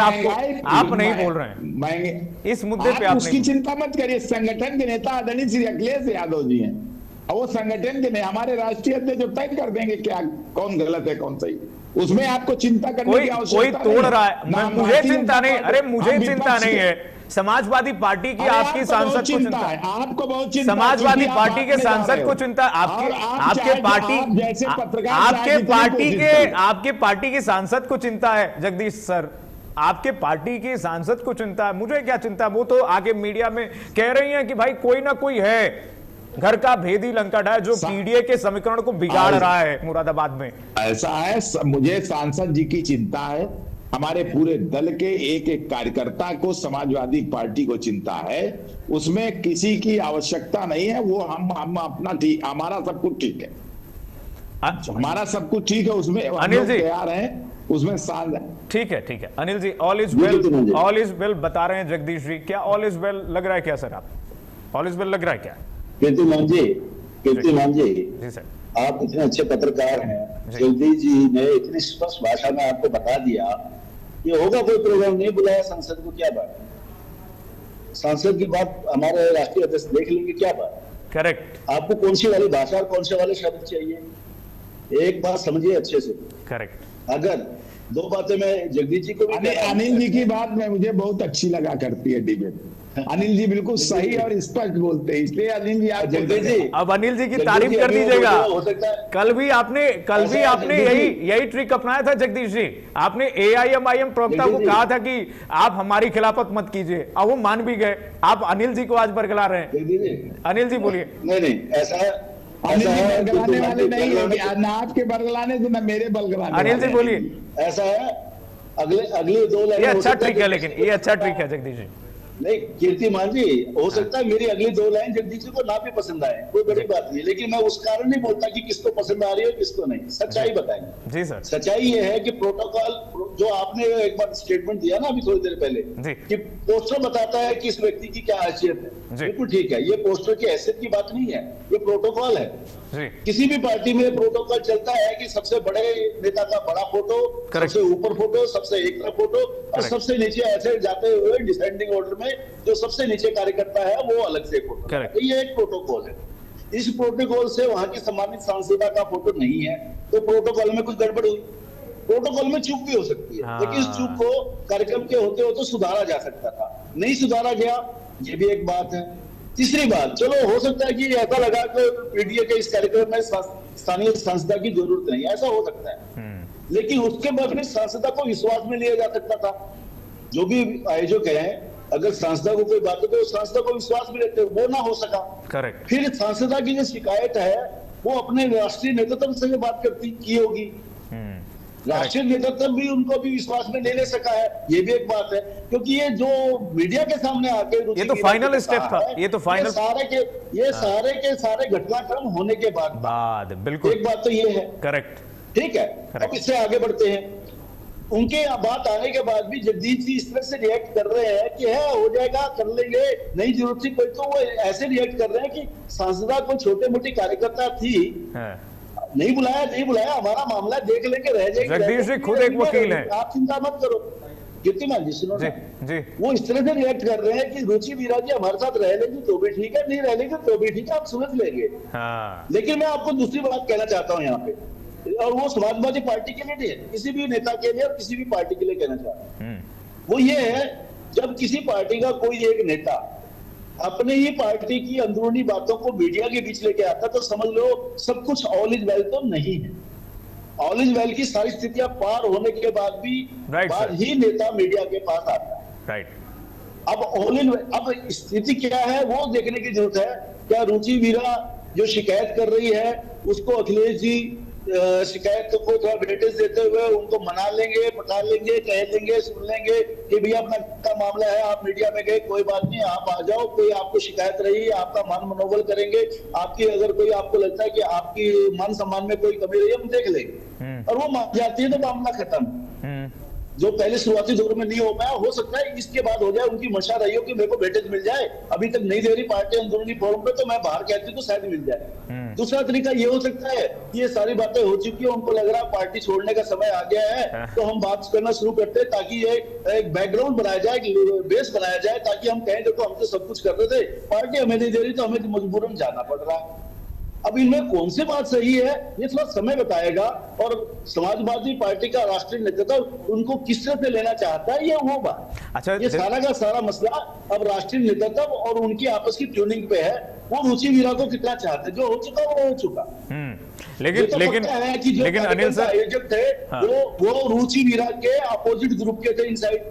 आप नहीं बोल रहे हैं, इस मुद्दे पे आप उसकी चिंता मत करिए। संगठन के नेता आदरणीय श्री अखिलेश यादव जी हैं, और वो संगठन के हमारे राष्ट्रीय अध्यक्ष जो तय कर देंगे क्या कौन गलत है कौन सही, उसमें आपको चिंता करने की आवश्यकता कोई तोड़ रहा है, मुझे चिंता नहीं, अरे मुझे चिंता नहीं है, समाजवादी पार्टी की आपकी सांसद को चिंता है, आपको बहुत चिंता, समाजवादी पार्टी के सांसद को चिंता, आपके पार्टी के सांसद को चिंता है जगदीश सर, आपके पार्टी की सांसद को चिंता है, मुझे क्या चिंता, वो तो आगे मीडिया में कह रही हैं कि भाई कोई ना कोई है घर का भेदी लंकट है जो पीडीए के समीकरण को बिगाड़ रहा है मुरादाबाद में। ऐसा है, मुझे सांसद जी की चिंता है, हमारे पूरे दल के एक एक कार्यकर्ता को समाजवादी पार्टी को चिंता है, उसमें किसी की आवश्यकता नहीं है, वो हम अपना ठीक, हमारा सब कुछ ठीक है, हमारा सब कुछ ठीक है, उसमें अनिल जी तैयार हैं, उसमें साल है। ठीक है Anil ji, all is well बता रहे हैं जगदीश जी, क्या ऑल इज वेल लग रहा है क्या सर, आप ऑल इज वेल लग रहा है क्या? कीर्तिमान जी सर, आप इतने अच्छे पत्रकार हैं, जगदीश जी ने इतनी स्पष्ट भाषा में आपको बता दिया कि होगा कोई प्रोग्राम, नहीं बुलाया सांसद को, क्या बात, सांसद की बात हमारे राष्ट्रीय अध्यक्ष देख लेंगे, क्या बात। करेक्ट, आपको कौन सी वाली भाषा, कौन से वाले शब्द चाहिए, एक बात समझिए अच्छे से। करेक्ट, अगर दो बातें मैं जगदीश जी को भी, अनिल जी की बात में मुझे बहुत अच्छी लगा करती है डिबेट, अनिल जी बिल्कुल सही और स्पष्ट बोलते हैं, इसलिए अनिल जी आप अब अनिल जी की तारीफ कर दीजिएगा। कल भी आपने यही ट्रिक अपनाया था जगदीश जी, आपने एआईएमआईएम प्रवक्ता को कहा था कि आप हमारी खिलाफत मत कीजिए, अब वो मान भी गए, आप अनिल जी को आज बरगला रहे हैं। अनिल जी बोलिए। नहीं ऐसा अनिल जी बरगलाने वाले नहीं है, ना आपके बरगलाने से ना मेरे बरगलाने। अनिल जी बोलिए। ऐसा है, अगले 2 लाइन, ये अच्छा ट्रिक है, लेकिन ये अच्छा ट्रिक है जगदीश जी। नहीं कीर्तिमान जी, हो सकता है मेरी अगली 2 लाइन जगदीश जी को ना भी पसंद आए, कोई बड़ी बात नहीं, लेकिन मैं उस कारण नहीं बोलता कि किसको पसंद आ रही है किसको नहीं, सच्चाई बताएंगे। जी सर। सच्चाई ये है कि प्रोटोकॉल जो आपने एक बार स्टेटमेंट दिया ना अभी थोड़ी देर पहले जी। कि पोस्टर बताता है कि इस व्यक्ति की क्या हैसियत है, बिल्कुल ठीक है, ये पोस्टर की हैसियत की बात नहीं है, ये प्रोटोकॉल है जी। किसी भी पार्टी में प्रोटोकॉल चलता है कि सबसे बड़े नेता का बड़ा फोटो, सबसे ऊपर फोटो, सबसे एक तरफ फोटो और सबसे नीचे ऐसे जाते हुए डिसेंडिंग ऑर्डर में जो सबसे नीचे कार्यकर्ता है वो अलग से फोटो। तो ये एक प्रोटोकॉल है। इस प्रोटोकॉल से वहां की सम्मानित सांसदा का फोटो नहीं है तो प्रोटोकॉल में कुछ गड़बड़ हुई, प्रोटोकॉल में चूक भी हो सकती है, लेकिन इस चूक को कार्यक्रम के होते होते सुधारा जा सकता था, नहीं सुधारा गया, ये भी एक बात है। तीसरी बात, चलो हो सकता है कि ऐसा लगा कि पीडीए के इस कार्यक्रम में स्थानीय सांसदा की जरूरत नहीं, ऐसा हो सकता है, लेकिन उसके बाद फिर सांसदा को विश्वास में लिया जा सकता था। जो भी आयोजक है, अगर सांसदा को कोई बात हो तो सांसदा को विश्वास में लेते, वो ना हो सका। करेक्ट। फिर सांसदा की जो शिकायत है वो अपने राष्ट्रीय नेतृत्व से बात की होगी, राष्ट्रीय नेतृत्व भी उनको भी विश्वास में ले सका है, ये भी एक बात है, क्योंकि ये जो मीडिया के सामने आके ये तो फाइनल स्टेप था, ये तो फाइनल सारे के सारे घटनाक्रम होने के बाद बिल्कुल एक बात तो ये है। करेक्ट, ठीक है। अब इससे आगे बढ़ते हैं, उनके बात आने के बाद भी जगदीश जी इस तरह से रिएक्ट कर रहे हैं कि है हो जाएगा, कर लेंगे, नहीं जरूरत थी कोई, तो वो ऐसे रिएक्ट कर रहे हैं कि सांसदा को छोटे मोटी कार्यकर्ता थी, नहीं बुलाया, हमारा मामला देख लेंगे, रह जाएंगे। जगदीश जी खुद एक वकील हैं, आप चिंता मत करो। कीर्तिमान जी सुनो जी, जी। वो इस तरह से रिएक्ट कर रहे हैं कि रुचि वीरा जी हमारे साथ रह लेंगी तो भी ठीक है, नहीं रह लेंगे तो भी ठीक है, आप समझ लेंगे। लेकिन मैं आपको दूसरी बात कहना चाहता हूँ यहाँ पे, और वो समाजवादी पार्टी के लिए नहीं है, किसी भी नेता के लिए और किसी भी पार्टी के लिए कहना चाहता हूँ, वो ये है जब किसी पार्टी का कोई एक नेता अपने ही पार्टी की अंदरूनी बातों को मीडिया के बीच लेके आता तो समझ लो सब कुछ ऑल इज वेल तो नहीं है। ऑल इज वेल की सारी स्थितियां पार होने के बाद भी बाद ही नेता मीडिया के पास आता है। राइट। अब ऑल इन अब स्थिति क्या है वो देखने की जरूरत है। क्या रुचि वीरा जो शिकायत कर रही है उसको अखिलेश जी शिकायत को थोड़ा वेटेज देते हुए उनको मना लेंगे, पटा लेंगे, कह देंगे, सुन लेंगे कि भैया अपना का मामला है, आप मीडिया में गए, कोई बात नहीं, आप आ जाओ, कोई आपको शिकायत रही है, आपका मान मनोबल करेंगे, आपकी अगर कोई आपको लगता है कि आपकी मान सम्मान में कोई कमी रही है हम देख लेंगे, और वो मान जाती है तो मामला खत्म। जो पहले शुरुआती दौर में नहीं हो पाया, हो सकता है इसके बाद हो जाए। उनकी मंशा रही हो कि मेरे को वेटेज मिल जाए, अभी तक नहीं दे रही पार्टी अंदरूनी फोरम पे, तो मैं बाहर कहती तो शायद मिल जाए। दूसरा तरीका ये हो सकता है कि ये सारी बातें हो चुकी है, उनको लग रहा है पार्टी छोड़ने का समय आ गया है, तो हम बात करना शुरू करते हैं ताकि ये एक बैकग्राउंड बनाया जाए, बेस बनाया जाए, ताकि हम कहें देखो हम तो सब कुछ कर रहे थे, पार्टी हमें नहीं दे रही तो हमें मजबूरन जाना पड़ रहा है। अब इनमें कौन सी बात सही है ये थोड़ा समय बताएगा, और समाजवादी पार्टी का राष्ट्रीय नेतृत्व उनको किस तरह से लेना चाहता है ये वो बात। अच्छा, ये सारा का सारा मसला अब राष्ट्रीय नेतृत्व और उनकी आपस की ट्यूनिंग पे है। वो रुचि वीरा को कितना चाहते, जो हो चुका वो हो चुका। लेकिन अनिल सर आयोजक थे वो रुचि वीरा के अपोजिट ग्रुप के थे इनसाइड।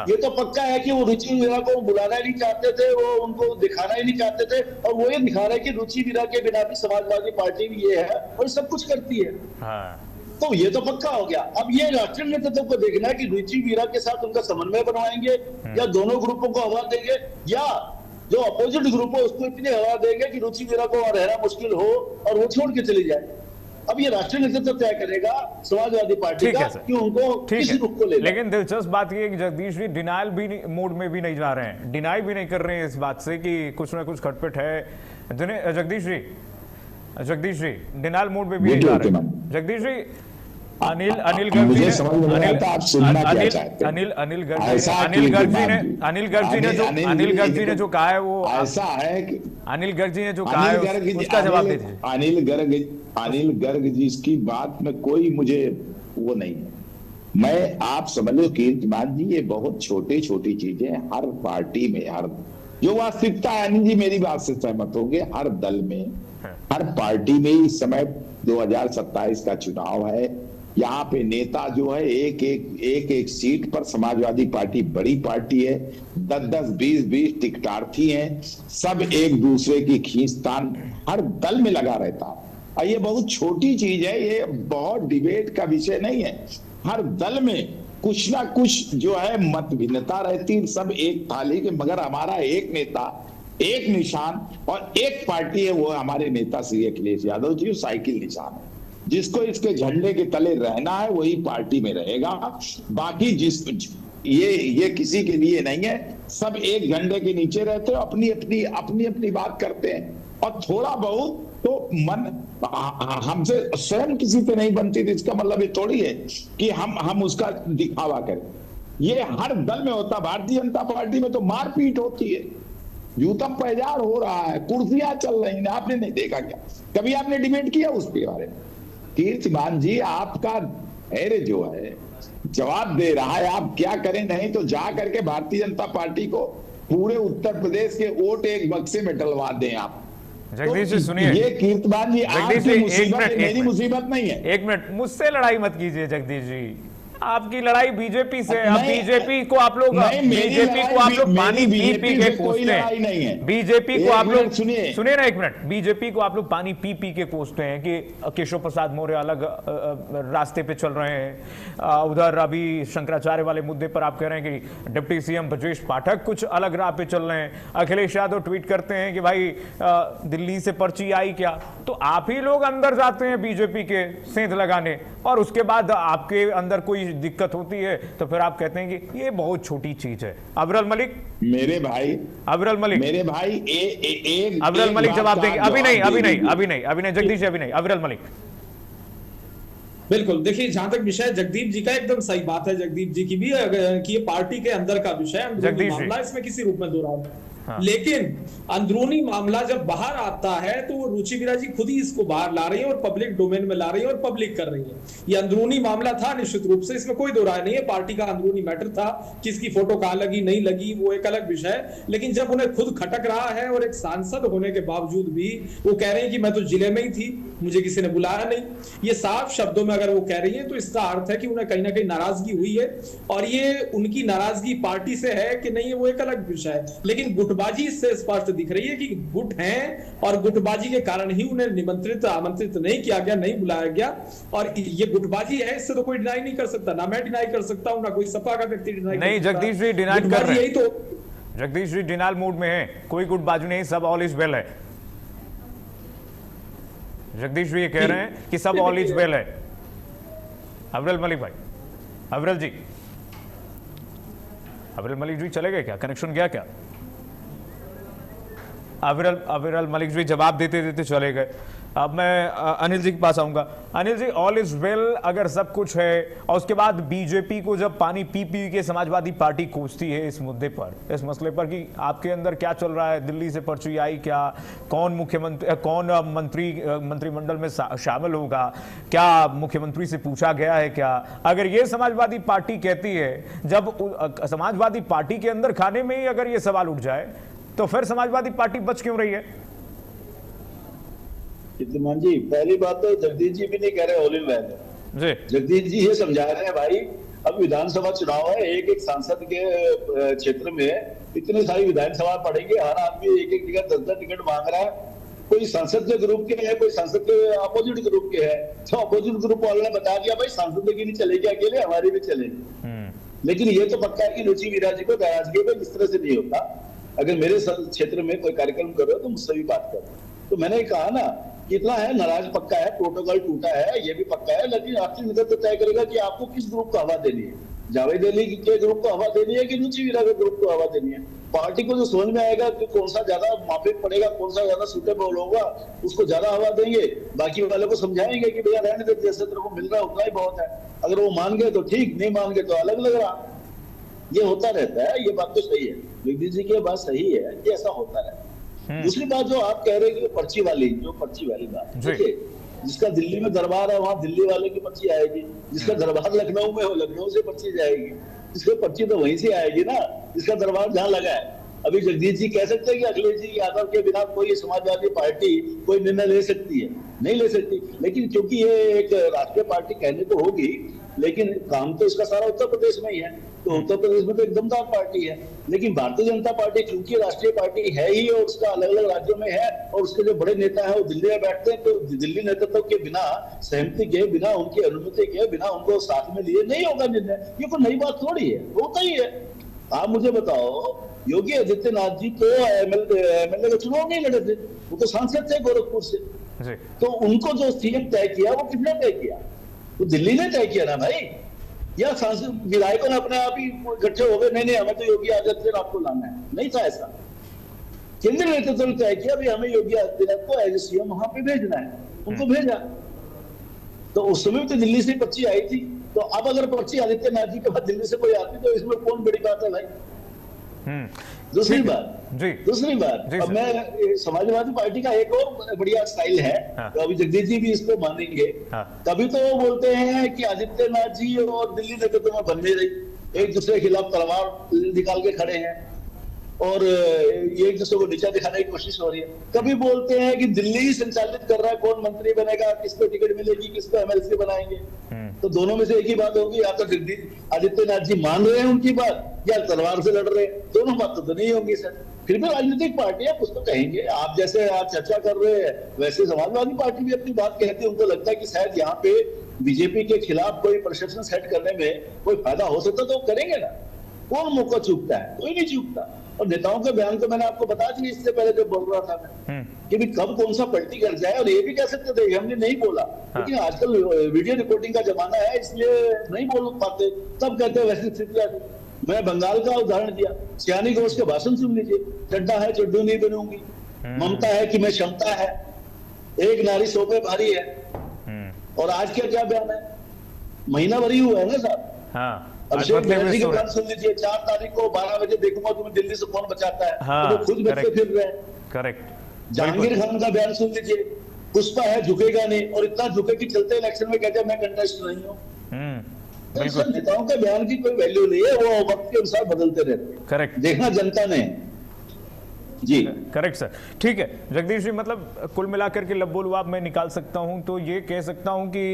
ये तो पक्का है कि वो रुचि वीरा को बुलाना ही नहीं चाहते थे, वो उनको दिखाना ही नहीं चाहते थे, और वो ये दिखा रहे कि रुचि वीरा के बिना भी समाजवादी पार्टी भी ये है और सब कुछ करती है। तो ये तो पक्का हो गया। अब ये राष्ट्रीय नेतृत्व को देखना है कि रुचि वीरा के साथ उनका समन्वय बनवाएंगे या दोनों ग्रुपों को हवा देंगे, या जो अपोजिट ग्रुप है उसको इतनी हवा देंगे कि रुचि वीरा को रहना मुश्किल हो और वो छोड़ के चली जाए। अब ये राष्ट्रीय नेतृत्व तय करेगा समाजवादी पार्टी का कि उनको किस रुख को ले। लेकिन दिलचस्प बात ये है कि जगदीश जी डिनायल भी मोड में भी नहीं जा रहे हैं, डिनाई भी नहीं कर रहे हैं इस बात से कि कुछ ना कुछ खटपट है। जगदीश जी डिनायल मोड में भी नहीं जा रहे हैं। जगदीश जी अनिल गर्ग जी ने जो कहा है वो ऐसा है कि अनिल गर्ग जी ने जो कहा है उसका जवाब दे दीजिए। अनिल गर्ग जी की बात में कोई मुझे वो नहीं है। मैं आप समझ लो कीर्तिमान जी ये बहुत छोटी छोटी चीजें हर पार्टी में, हर जो वास्तविकता है, अनिल जी मेरी बात से सहमत होंगे, हर दल में हर पार्टी में इस समय 2027 का चुनाव है। यहाँ पे नेता जो है एक सीट पर, समाजवादी पार्टी बड़ी पार्टी है, 10-10, 20-20 टिकटार्थी हैं, सब एक दूसरे की खींचतान हर दल में लगा रहता है। ये बहुत छोटी चीज है, ये बहुत डिबेट का विषय नहीं है। हर दल में कुछ ना कुछ जो है मत भिन्नता रहती, सब एक थाली के, मगर हमारा एक नेता, एक निशान और एक पार्टी है, वो हमारे नेता श्री अखिलेश यादव जी, साइकिल निशान है। जिसको इसके झंडे के तले रहना है वही पार्टी में रहेगा। बाकी जिस ये किसी के लिए नहीं है, सब एक झंडे के नीचे रहते हैं, अपनी अपनी बात करते हैं। और थोड़ा बहुत तो मन हमसे स्वयं किसी पे नहीं बनती थी, इसका मतलब ये थोड़ी है कि हम उसका दिखावा करें। ये हर दल में होता, भारतीय जनता पार्टी में तो मारपीट होती है, जूता पैजार हो रहा है, कुर्सियां चल रही हैं, आपने नहीं देखा क्या? कभी आपने डिबेट किया उसके बारे में? कीर्तिमान जी, आपका धैर्य जो है जवाब दे रहा है, आप क्या करें, नहीं तो जा करके भारतीय जनता पार्टी को पूरे उत्तर प्रदेश के वोट एक बक्से में डलवा दें आप। जगदीश जी सुनिए, ये कीर्तिमान जी आपकी मुसीबत, मेरी मुसीबत नहीं है। एक मिनट, मुझसे लड़ाई मत कीजिए जगदीश जी, आपकी लड़ाई बीजेपी से। अब बीजेपी को आप लोग पानी पी पी के कोसते हैं, बीजेपी को आप लोग सुनिए ना एक मिनट, बीजेपी को आप लोग पानी पी पी के कोसते हैं कि केशव प्रसाद मौर्य अलग रास्ते पे चल रहे हैं, उधर अभी शंकराचार्य वाले मुद्दे पर आप कह रहे हैं कि डिप्टी सीएम ब्रजेश पाठक कुछ अलग राह पे चल रहे हैं, अखिलेश यादव ट्वीट करते हैं कि भाई दिल्ली से पर्ची आई क्या। तो आप ही लोग अंदर जाते हैं बीजेपी के सेंध लगाने, और उसके बाद आपके अंदर कोई दिक्कत होती है तो फिर आप कहते हैं कि ये बहुत छोटी चीज है। अबरल मलिक, मेरे भाई अबरल मलिक, मेरे भाई अबरल मलिक जवाब देंगे। अभी नहीं जगदीश, अभी नहीं, अबरल मलिक। बिल्कुल, देखिए जहां तक विषय जगदीप जी का एकदम सही बात है, जगदीप जी की भी कि ये पार्टी के अंदर का विषय अंदरूनी मामला, इसमें किसी रूप में दो राय है। हाँ। लेकिन अंदरूनी मामला जब बाहर आता है तो वो रुचि वीरा जी खुद ही इसको बाहर ला रही है और पब्लिक डोमेन में ला रही है और पब्लिक कर रही है। ये अंदरूनी मामला था निश्चित रूप से, इसमें कोई दो राय नहीं है, पार्टी का अंदरूनी मैटर था, किसकी फोटो कहां लगी नहीं लगी वो एक अलग विषय है। लेकिन जब उन्हें खुद खटक रहा है और एक सांसद होने के बावजूद भी वो कह रहे हैं कि मैं तो जिले में ही थी, मुझे किसी ने बुलाया नहीं, ये साफ शब्दों में अगर वो कह रही है तो इसका अर्थ है कि उन्हें कहीं ना कहीं नाराजगी हुई है, और ये उनकी नाराजगी पार्टी से है कि नहीं, वो एक अलग विषय है। लेकिन गुटबाजी इससे स्पष्ट दिख रही है कि गुट हैं और गुटबाजी के कारण ही उन्हें निमंत्रित आमंत्रित नहीं किया गया, नहीं बुलाया गया, और ये गुटबाजी है, इससे तो कोई डिनाई नहीं कर सकता, ना मैं डिनाई कर सकता हूं, ना कोई सपा का व्यक्ति डिनाई कर सकता। नहीं, जगदीश जी डिनाई कर रहे हैं, तो जगदीश जी डिनाइल मूड में है, कोई गुटबाजी नहीं, सब ऑल इज वेल है। जगदीश जी ये कह रहे हैं कि सब ऑल इज वेल है। अबरल मलिक भाई, अबरल जी, अबरल मलिक जी चले गए क्या, कनेक्शन गया क्या? अबरल मलिक जी जवाब देते देते चले गए। अब मैं अनिल जी के पास आऊंगा। Anil ji, all is well अगर सब कुछ है, और उसके बाद बीजेपी को जब पानी पी पी के समाजवादी पार्टी कोसती है इस मुद्दे पर, इस मसले पर कि आपके अंदर क्या चल रहा है, दिल्ली से पर्ची आई क्या, कौन मुख्यमंत्री, कौन मंत्रिमंडल में शामिल होगा, क्या मुख्यमंत्री से पूछा गया है क्या, अगर ये समाजवादी पार्टी कहती है, जब समाजवादी पार्टी के अंदर खाने में ही अगर ये सवाल उठ जाए तो फिर समाजवादी पार्टी बच क्यों रही है? कीर्तिमान जी, पहली बात तो जगदीश जी भी नहीं कह रहे ऑल इन वेल है, जगदीश जी ये समझा रहे हैं भाई अब विधानसभा चुनाव है, एक एक सांसद के क्षेत्र में इतनी सारी विधानसभा पड़ेंगे, हर आदमी एक एक टिकट 10-10 टिकट मांग रहा है, कोई संसद के ग्रुप के है, कोई संसद के अपोजिट ग्रुप के है, तो अपोजिट ग्रुप वालों ने बता दिया भाई सांसद की नहीं चलेगी अकेले, हमारी भी चलेगी। लेकिन ये तो पक्का है कि रुचि वीरा जी को नाराजगी पे इस तरह से नहीं होता। अगर मेरे क्षेत्र में कोई कार्यक्रम कर रहे हो तो मुझसे भी बात करो। तो मैंने कहा ना, कितना है नाराज पक्का है, प्रोटोकॉल टूटा है, ये भी पक्का है, लेकिन आखिरी नजर तो तय करेगा कि आपको किस ग्रुप को हवा देनी है, जावेद अली के ग्रुप को हवा देनी है कि रुचि वीरा के ग्रुप को हवा देनी है। पार्टी को जो समझ में आएगा कि कौन सा ज्यादा माफिक पड़ेगा, कौन सा ज्यादा सुटेबल होगा, उसको ज्यादा हवा देंगे, बाकी वालों को समझाएंगे कि भैया रहने दे, जैसे तेरे को मिल रहा है उतना ही बहुत है, अगर वो मान गए तो ठीक, नहीं मान गए तो अलग लग रहा। ये होता रहता है, ये बात तो सही है, जगदीश जी की बात सही है कि ऐसा होता है। दूसरी बात जो आप कह रहे हैं कि पर्ची वाली बात, देखिए जिसका दिल्ली में दरबार है वहां दिल्ली वाले की पर्ची आएगी, जिसका दरबार लखनऊ में हो लखनऊ से पर्ची जाएगी, जिसकी पर्ची तो वहीं से आएगी ना, जिसका दरबार जहां लगा है। अभी जगदीश जी कह सकते हैं कि अखिलेश जी यादव के बिना कोई समाजवादी पार्टी कोई निर्णय ले सकती है, नहीं ले सकती, लेकिन क्योंकि ये एक राष्ट्रीय पार्टी कहने तो होगी, लेकिन काम तो इसका सारा उत्तर प्रदेश में ही है। तो उत्तर प्रदेश में तो एक दमदार पार्टी है। लेकिन भारतीय जनता पार्टी क्योंकि राष्ट्रीय पार्टी है ही और उसका अलग अलग राज्यों में है और उसके जो बड़े नेता है वो दिल्ली में बैठते हैं, तो दिल्ली नेतृत्व के बिना, सहमति के बिना, उनकी अनुमति के बिना उनको साथ में लिए नहीं होगा निर्णय। ये कोई नई बात थोड़ी है, होता ही है। आप मुझे बताओ, योगी आदित्यनाथ जी तो एमएलए का चुनाव नहीं लड़े थे, वो तो सांसद थे गोरखपुर से। तो उनको जो सीएम तय किया वो किसने तय किया? तो दिल्ली ने तय किया ना भाई, या सांसद विधायकों ने अपने आप ही इकट्ठे हो गए, नहीं हमें तो योगी आदित्यनाथ को लाना है? नहीं था ऐसा। केंद्रीय नेतृत्व ने तय किया भी हमें योगी आदित्यनाथ को एज सीएम वहां पे भेजना है, उनको भेजा। तो उस समय तो दिल्ली से पर्ची आई थी, तो अब अगर पर्ची आदित्यनाथ जी के बाद दिल्ली से कोई आती तो इसमें कौन बड़ी बात है भाई? दूसरी बात अब मैं समाजवादी पार्टी का एक और बढ़िया स्टाइल है, तो अभी जगदीश जी भी इसको मानेंगे। कभी तो वो बोलते हैं कि आदित्यनाथ जी और दिल्ली नेतृत्व में बनने रही, एक दूसरे के खिलाफ तलवार निकाल के खड़े हैं और एक दूसरे को नीचा दिखाने की कोशिश हो रही है। कभी बोलते हैं कि दिल्ली ही संचालित कर रहा है कौन मंत्री बनेगा, किसको टिकट मिलेगी, किसको एमएलसी बनाएंगे। तो दोनों में से एक ही बात होगी, या तो आदित्यनाथ जी मान रहे हैं उनकी बात या तलवार से लड़ रहे हैं। दोनों बातें तो नहीं होंगी सर। फिर भी राजनीतिक पार्टियां कुछ तो कहेंगे। आप जैसे आज चर्चा कर रहे हैं वैसे समाजवादी पार्टी भी अपनी बात कहती है। उनको लगता है कि शायद यहाँ पे बीजेपी के खिलाफ कोई परसेप्शन सेट करने में कोई फायदा हो सकता तो करेंगे ना। कौन मौका चूकता है? कोई नहीं चूकता। और नेताओं के बयान तो मैंने आपको बता दिया इससे पहले जब बोल रहा था मैं कि भी कब कौन सा पलटी कर जाए, और ये भी कह सकते थे हमने नहीं बोला, लेकिन आजकल वीडियो रिकॉर्डिंग का जमाना है इसलिए नहीं बोल पाते, तब कहते हैं वैसी स्थितियां। मैं बंगाल का उदाहरण दिया, सियानी घोष के भाषण सुन लीजिए, चड्डा है चड्डू नहीं बनूंगी, ममता है कि मैं क्षमता है, एक नारी सौ पे भारी है। और आज क्या बयान है? महीना भर ही हुआ है ना साहब। अभिषेक बनर्जी के बयान सुन लीजिए, 4 तारीख को 12 बजे देखूंगा तुम्हें दिल्ली से कौन बचाता है। तो वो खुद बचते फिर रहे हैं। करेक्ट। जहांगीर खान का बयान सुन लीजिए, पुष्पा है झुकेगा नहीं, और इतना झुके कि चलते इलेक्शन में कहते हैं मैं कंटेस्ट नहीं हूँ। तो नेताओं के बयान की कोई वैल्यू नहीं है, वो वक्त के अनुसार बदलते रहते हैं। करेक्ट। देखना जनता ने। जी करेक्ट सर, ठीक है जगदीश जी। मतलब कुल मिलाकर के लबोलुआब मैं निकाल सकता हूं तो ये कह सकता हूं कि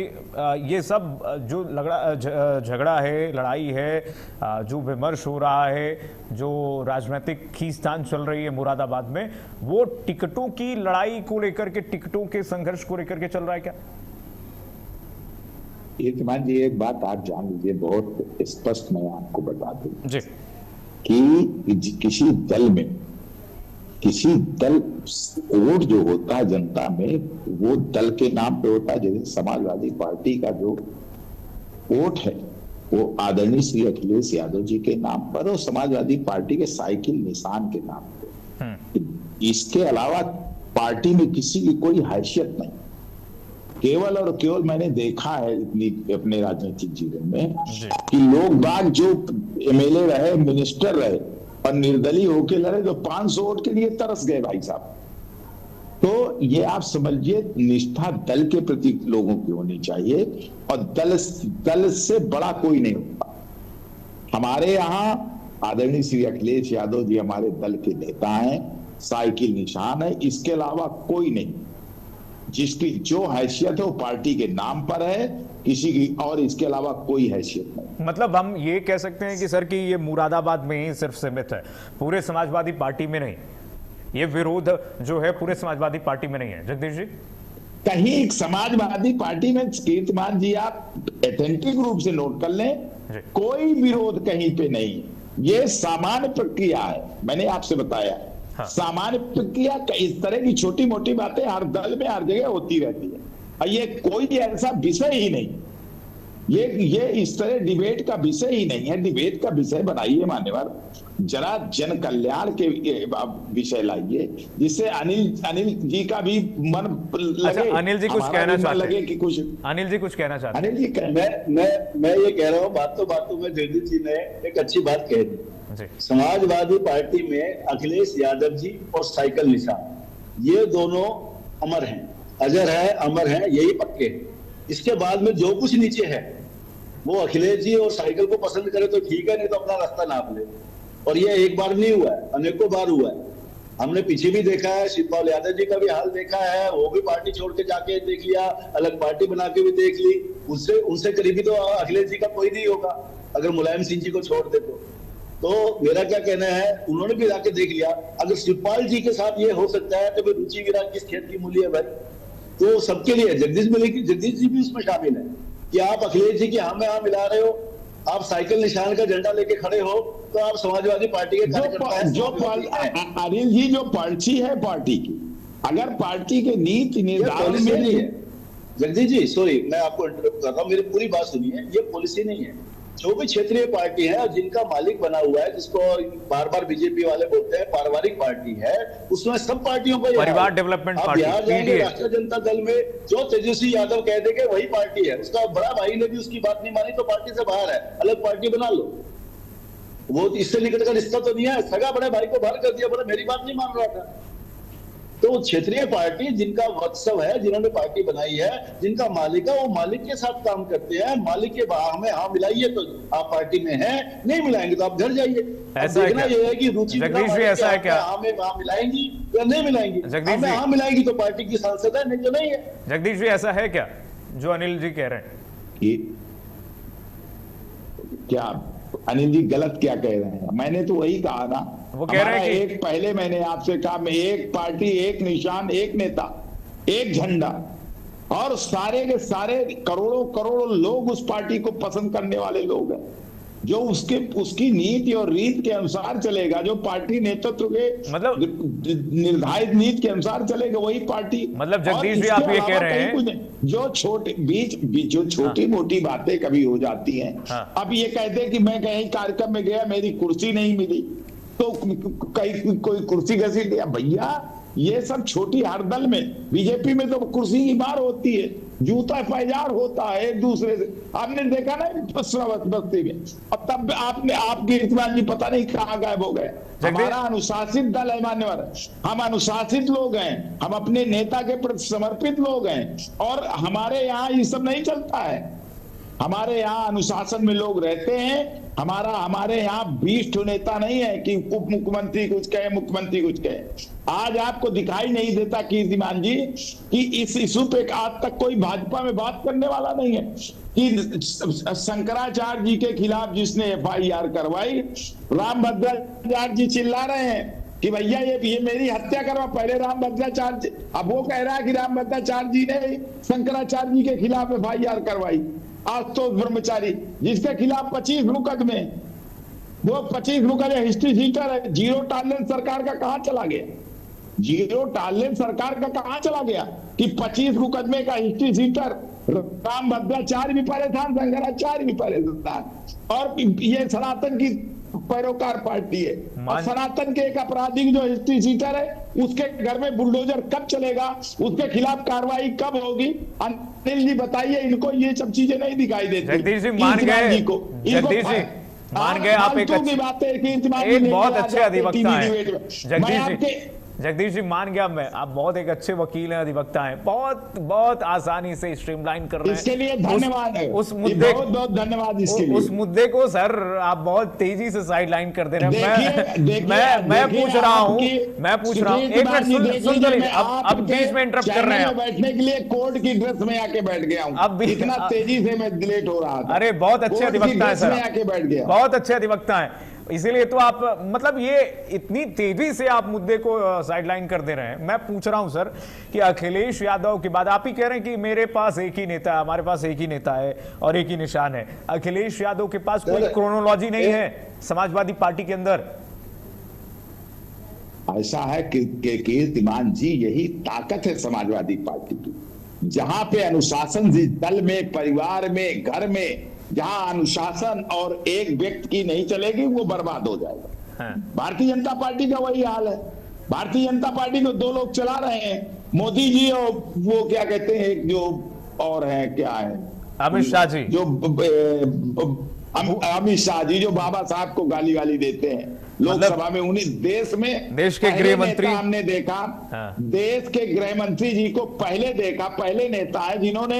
ये सब जो झगड़ा है, लड़ाई है, जो विमर्श हो रहा है, जो राजनीतिक खींचतान चल रही है मुरादाबाद में, वो टिकटों की लड़ाई को लेकर के, टिकटों के संघर्ष को लेकर के चल रहा है क्या? कीर्तिमान जी एक बात आप जान लीजिए, बहुत स्पष्ट मैं आपको बता दूं जी कि किसी दल में किसी दल वोट जो होता है जनता में, वो दल के नाम पे होता है। जैसे समाजवादी पार्टी का जो वोट है वो आदरणीय श्री अखिलेश यादव जी के नाम पर और समाजवादी पार्टी के साइकिल निशान के नाम पे। इसके अलावा पार्टी में किसी की कोई हैसियत नहीं। केवल और केवल मैंने देखा है इतनी अपने राजनीतिक जीवन में कि लोग बाग जो एमएलए रहे, मिनिस्टर रहे और निर्दलीय होके लड़े तो 500 वोट के लिए तरस गए भाई साहब। तो ये आप समझिए, निष्ठा दल के प्रति लोगों की होनी चाहिए और दल से बड़ा कोई नहीं होता। हमारे यहाँ आदरणीय श्री अखिलेश यादव जी हमारे दल के नेता हैं, साइकिल निशान है, इसके अलावा कोई नहीं। जिसकी जो हैसियत है वो पार्टी के नाम पर है, किसी की और इसके अलावा कोई हैसियत नहीं। मतलब हम ये कह सकते हैं कि सर कि ये मुरादाबाद में ही सिर्फ सीमित है, पूरे समाजवादी पार्टी में नहीं। ये विरोध जो है पूरे समाजवादी पार्टी में नहीं है। जगदीश जी, कहीं समाजवादी पार्टी में कीर्तिमान जी आप ऑथेंटिक रूप से नोट कर लें, कोई विरोध कहीं पे नहीं। ये सामान्य प्रक्रिया है, मैंने आपसे बताया। हाँ। सामान्य प्रक्रिया, इस तरह की छोटी मोटी बातें हर दल में हर जगह होती रहती है और ये कोई ऐसा विषय ही नहीं। ये इस तरह डिबेट का विषय ही नहीं है। डिबेट का विषय बनाइए मान्यवर, जरा जन कल्याण के विषय लाइए जिससे अनिल जी का भी मन लगे। अच्छा, अनिल जी कुछ कहना चाहते हैं कि कुछ अनिल जी कुछ कहना चाहते हैं? अनिल जी, मैं ये कह रहा हूँ, बातों में जगदीश जी ने एक अच्छी बात कह दी। समाजवादी पार्टी में अखिलेश यादव जी और साइकिल निशान, ये दोनों अमर हैं, अजर है, अमर है, यही पक्के हैं। इसके बाद में जो कुछ नीचे है वो अखिलेश जी और साइकिल को पसंद करे तो ठीक है, नहीं तो अपना रास्ता नाप ले। और ये एक बार नहीं हुआ है, अनेकों बार हुआ है। हमने पीछे भी देखा है, शिवपाल यादव जी का भी हाल देखा है, वो भी पार्टी छोड़ के जाके देख लिया, अलग पार्टी बना के भी देख ली। उनसे करीबी तो अखिलेश जी का कोई नहीं होगा। अगर मुलायम सिंह जी को छोड़ दे तो मेरा क्या कहना है, उन्होंने भी जाके देख लिया। अगर शिवपाल जी के साथ ये हो सकता है तो फिर रुचि विराग किस खेत की मूली है भाई? तो सबके लिए जगदीश जी भी उसमें शामिल है कि आप अखिलेश जी की हाँ में हाँ मिला रहे हो, आप साइकिल निशान का झंडा लेके खड़े हो, तो आप समाजवादी पार्टी के कार्यकर्ता हैं। अनिल जी, जो पर्ची है पार्टी की, अगर पार्टी के नीति निर्धारण में नहीं है, जगदीश जी सॉरी मैं आपको इंटरप्ट कर रहा हूँ, मेरी पूरी बात सुनिए, ये पॉलिसी नहीं है। जो भी क्षेत्रीय पार्टी है और जिनका मालिक बना हुआ है, जिसको बार बार बीजेपी वाले बोलते हैं पारिवारिक पार्टी है, उसमें सब पार्टियों को परिवार डेवलपमेंट पार्टी, बिहार जाएंगे राष्ट्रीय जनता दल में जो तेजस्वी यादव कह देंगे वही पार्टी है। उसका बड़ा भाई ने भी उसकी बात नहीं मानी तो पार्टी से बाहर है, अलग पार्टी बना लो। वो इससे निकट का रिश्ता तो नहीं है, सगा बड़े भाई को बाहर कर दिया, बोला मेरी बात नहीं मान रहा था। तो क्षेत्रीय पार्टी जिनका वत्सव है, जिन्होंने पार्टी बनाई है, जिनका मालिक है, वो मालिक के साथ काम करते हैं। मालिक के हमें हाँ मिलाइए तो आप पार्टी में हैं, नहीं मिलाएंगे तो आप घर जाइए। ऐसा देखना ये है कि रुचि जगदीश जी ऐसा है क्या? हमें हाँ मिलाएंगी या नहीं मिलाएंगी? जगदीश जी हाँ मिलाएंगी तो पार्टी की सांसद है, नहीं तो नहीं है। जगदीश जी ऐसा है क्या जो अनिल जी कह रहे हैं? क्या अनिल जी गलत क्या कह रहे हैं? मैंने तो वही कहा ना, वो कह रहे हैं कि एक पहले मैंने आपसे कहा, मैं एक पार्टी, एक निशान, एक नेता, एक झंडा, और सारे के सारे करोड़ों करोड़ों लोग उस पार्टी को पसंद करने वाले लोग हैं, जो उसकी नीति और रीत के अनुसार चलेगा, जो पार्टी नेतृत्व के मतलब निर्धारित नीति के अनुसार चलेगा, वही पार्टी। मतलब जगदीश जी आप ये कह रहे हैं जो जो छोटी मोटी बातें कभी हो जाती हैं। अब ये कहते हैं कि मैं कहीं कार्यक्रम में गया, मेरी कुर्सी नहीं मिली तो कहीं कोई कुर्सी घसीट दिया। भैया ये सब छोटी, हर दल में, बीजेपी में तो कुर्सी की मार होती है, जूता पैजार होता है एक दूसरे से। आपने देखा ना बस्ती में, अब तब आप कीर्तिमान जी पता नहीं कहाँ गायब हो गए। हमारा अनुशासित दल है, मान्यवर, हम अनुशासित लोग हैं, हम अपने नेता के प्रति समर्पित लोग हैं, और हमारे यहाँ ये सब नहीं चलता है। हमारे यहाँ अनुशासन में लोग रहते हैं। हमारे यहाँ 20 नेता नहीं है कि उप मुख्यमंत्री कुछ कहे, मुख्यमंत्री कुछ कहे। आज आपको दिखाई नहीं देता कीर्तिमान जी कि इस इशू पे आज तक कोई भाजपा में बात करने वाला नहीं है कि शंकराचार्य जी के खिलाफ जिसने FIR करवाई, रामभद्राचार्य जी चिल्ला रहे हैं कि भैया ये मेरी हत्या करवा। पहले रामभद्राचार्य, अब वो कह रहा है कि रामभद्राचार्य जी ने शंकराचार्य जी के खिलाफ FIR करवाई। आशुतोष ब्रह्मचारी जिसके खिलाफ 25 मुकदमे, वो 25 मुकदमे हिस्ट्री शीटर है। जीरो टॉलरेंस सरकार का कहां चला गया? जीरो टॉलरेंस सरकार का कहां चला गया कि 25 मुकदमे का हिस्ट्री शीटर रामभद्राचार्य भी परेशान, शंकराचार्य भी परेशान, और ये सनातन की पैरोकार पार्टी है। और सनातन के एक आपराधिक जो हिस्ट्री सीटर है, उसके घर में बुलडोजर कब चलेगा, उसके खिलाफ कार्रवाई कब होगी? अनिल जी बताइए, इनको ये सब चीजें नहीं दिखाई देती। जगदीश जी मान गए, जगदीश जी मान गए आप एक बहुत अच्छे अधिवक्ता हैं। जगदीश जी मान गया मैं, आप बहुत एक अच्छे वकील हैं, अधिवक्ता हैं, बहुत आसानी से स्ट्रीमलाइन कर रहे हैं। इसके लिए धन्यवाद है, उस मुद्दे, बहुत धन्यवाद इसके लिए। उस मुद्दे को सर आप बहुत तेजी से साइड लाइन कर दे रहे हैं। मैं पूछ रहा हूँ एक मिनट सुन तो लीजिए, अब बीच में इंटरप्ट कर रहे हैं। बैठने के लिए कोर्ट की ड्रेस में आके बैठ गया हूँ, अब इतना तेजी से मैं लेट हो रहा था। अरे बहुत अच्छे अधिवक्ता है सर, आके बैठ गया, बहुत अच्छे अधिवक्ता है, इसीलिए तो आप मतलब ये इतनी तेजी से आप मुद्दे को साइडलाइन कर दे रहे हैं। मैं पूछ रहा हूं सर कि अखिलेश यादव के बाद आप ही कह रहे हैं कि मेरे पास एक ही नेता है, हमारे पास एक ही नेता है और एक ही निशान है। अखिलेश यादव के पास कोई क्रोनोलॉजी नहीं है समाजवादी पार्टी के अंदर? ऐसा है कि कीर्तिमान जी, यही ताकत है समाजवादी पार्टी की, जहां पे अनुशासन दल में, परिवार में, घर में जहां अनुशासन और एक व्यक्ति की नहीं चलेगी, वो बर्बाद हो जाएगा। भारतीय जनता पार्टी का वही हाल है। भारतीय जनता पार्टी को 2 लोग चला रहे हैं, मोदी जी और वो क्या कहते हैं, एक जो और है, क्या है, अमित शाह जी, जो अमित शाह जी जो बाबा साहब को गाली वाली देते हैं लोकसभा में। उन्हीं देश के गृह मंत्री हमने देखा, देश के गृह मंत्री जी को पहले नेता है जिन्होंने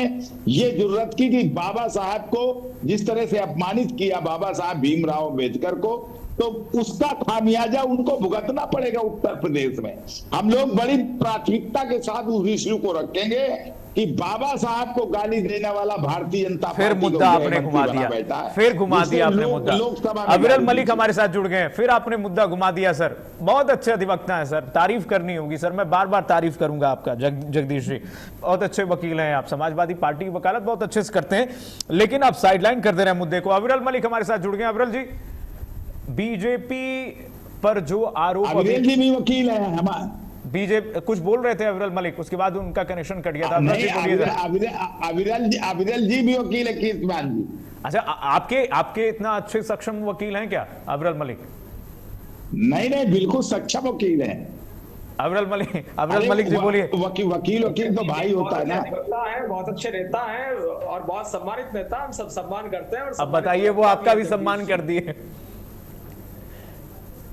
ये जुर्रत की कि बाबा साहब को जिस तरह से अपमानित किया, बाबा साहब भीमराव अम्बेडकर को, तो उसका खामियाजा उनको भुगतना पड़ेगा उत्तर प्रदेश में। हम लोग बड़ी प्राथमिकता के साथ उस इश्यू को रखेंगे कि बाबा साहब को गाली देने वाला भारतीय जनता फिर पार्टी को मुद्दा आपने गृहमंत्री घुमा बना दिया, बैठा है। फिर घुमा जिससे दिया आपने मुद्दा। लोकसभा में अविरल गाली मलिक दी। हमारे साथ जुड़ गए हैं, फिर आपने मुद्दा घुमा दिया सर। बहुत अच्छे अधिवक्ता हैं सर, तारीफ करनी होगी सर, मैं बार बार तारीफ करूंगा आपका। जगदीश जी बहुत अच्छे वकील हैं आप, समाजवादी पार्टी की वकालत बहुत अच्छे से करते हैं, लेकिन आप साइडलाइन कर दे रहे हैं मुद्दे को। अविरल मलिक हमारे साथ जुड़ गए। अविरल जी, बीजेपी पर जो आरोप, अविरल जी भी वकील है हमारे, बीजेपी कुछ बोल रहे थे अविरल मलिक, उसके बाद उनका कनेक्शन कट गया था। नहीं, अविरल जी भी वकील है कीर्तिमान जी। अच्छा, आपके इतना अच्छे सक्षम वकील हैं क्या अविरल मलिक? नहीं नहीं, बिल्कुल सक्षम वकील है अविरल मलिक जी, बोलिए। वकील तो भाई होता है ना। बहुत अच्छे नेता हैं और बहुत सम्मानित नेता, हम सब सम्मान करते हैं। और अब बताइए, वो आपका भी सम्मान कर दिए।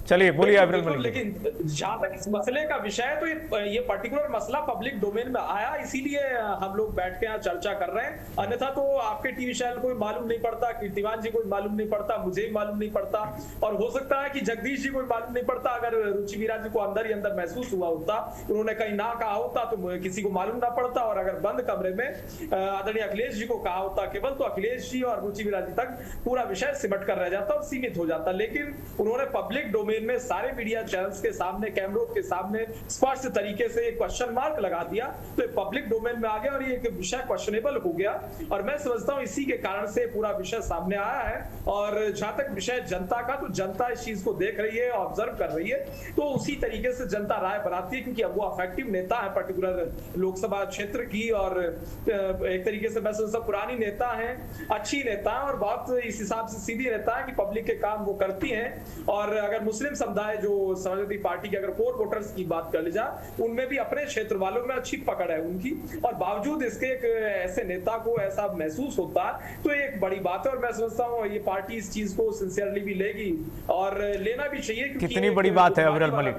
चलिए बोलिए अविरल मलिक। लेकिन जहां तक इस मसले का विषय है, तो ये पर्टिकुलर मसला पब्लिक डोमेन में आया, इसीलिए हम लोग बैठ के यहाँ चर्चा कर रहे हैं। अन्यथा तो आपके टीवी चैनल को मालूम नहीं पड़ता, कीर्तिमान जी को मालूम नहीं पड़ता, मुझे भी मालूम नहीं पड़ता, और हो सकता है कि जगदीश जी को मालूम नहीं पड़ता। अगर रुचि वीरा जी को अंदर ही अंदर महसूस हुआ होता, उन्होंने कहीं ना कहा होता तो किसी को मालूम ना पड़ता, और अगर बंद कमरे में आदरणीय अखिलेश जी को कहा होता केवल, तो अखिलेश जी और रुचि वीरा जी तक पूरा विषय सिमट कर रह जाता और सीमित हो जाता। लेकिन उन्होंने पब्लिक डोमेन में सारे मीडिया चैनल्स के सामने, कैमरों के सामने स्पष्ट तरीके से एक क्वेश्चन मार्क लगा दिया, तो पब्लिक डोमेन में आ गया और ये एक विषय क्वेश्चनेबल हो गया। और मैं समझता हूं इसी के कारण से पूरा विषय सामने आया है। और जहां तक विषय जनता का, तो जनता इस चीज को देख रही है, ऑब्जर्व कर रही है, तो उसी तरीके से जनता राय बनाती है, क्योंकि अब वो अफेक्टिव नेता है पर्टिकुलर लोकसभा क्षेत्र की, और एक तरीके से मैं समझता पुरानी नेता है, अच्छी नेता है, और बहुत इस हिसाब से सीधी नेता है कि पब्लिक के काम वो करती है। और अगर मुस्लिम समुदाय जो समाजवादी पार्टी के अगर कोर वोटर्स की बात कर ली जाए, उनमें भी अपने क्षेत्र वालों में अच्छी पकड़ है उनकी, और बावजूद इसके एक ऐसे नेता को ऐसा महसूस होता है, तो एक बड़ी बात है। और मैं समझता हूँ ये पार्टी इस चीज को सिंसियरली भी लेगी, और लेना भी चाहिए। कितनी बड़ी बात है अविरल मलिक,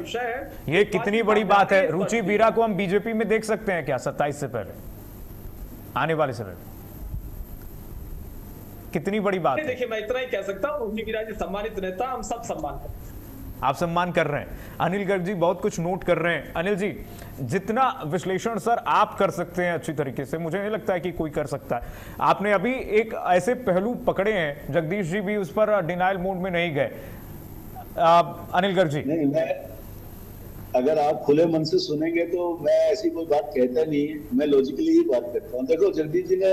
ये कितनी बड़ी बात है। रुचि वीरा को हम बीजेपी में देख सकते हैं क्या 27 से पहले, आने वाले समय में? कितनी बड़ी बात है। देखिए, मैं इतना ही कह सकता हूँ, रुचि वीरा जी सम्मानित नेता, हम सब सम्मान करते हैं। आप सम्मान कर रहे हैं। अनिल गर्ग जी बहुत कुछ नोट कर रहे हैं। अनिल जी, जितना विश्लेषण सर आप कर सकते हैं अच्छी तरीके से, मुझे नहीं लगता है कि कोई कर सकता है। आपने अभी एक ऐसे पहलू पकड़े हैं, जगदीश जी भी उस पर डिनाइल मोड में नहीं गए। अनिल गर्ग जी, नहीं, मैं अगर आप खुले मन से सुनेंगे तो मैं ऐसी कोई बात कहता नहीं, मैं लॉजिकली ही बात करता हूँ। देखो, जगदीश जी ने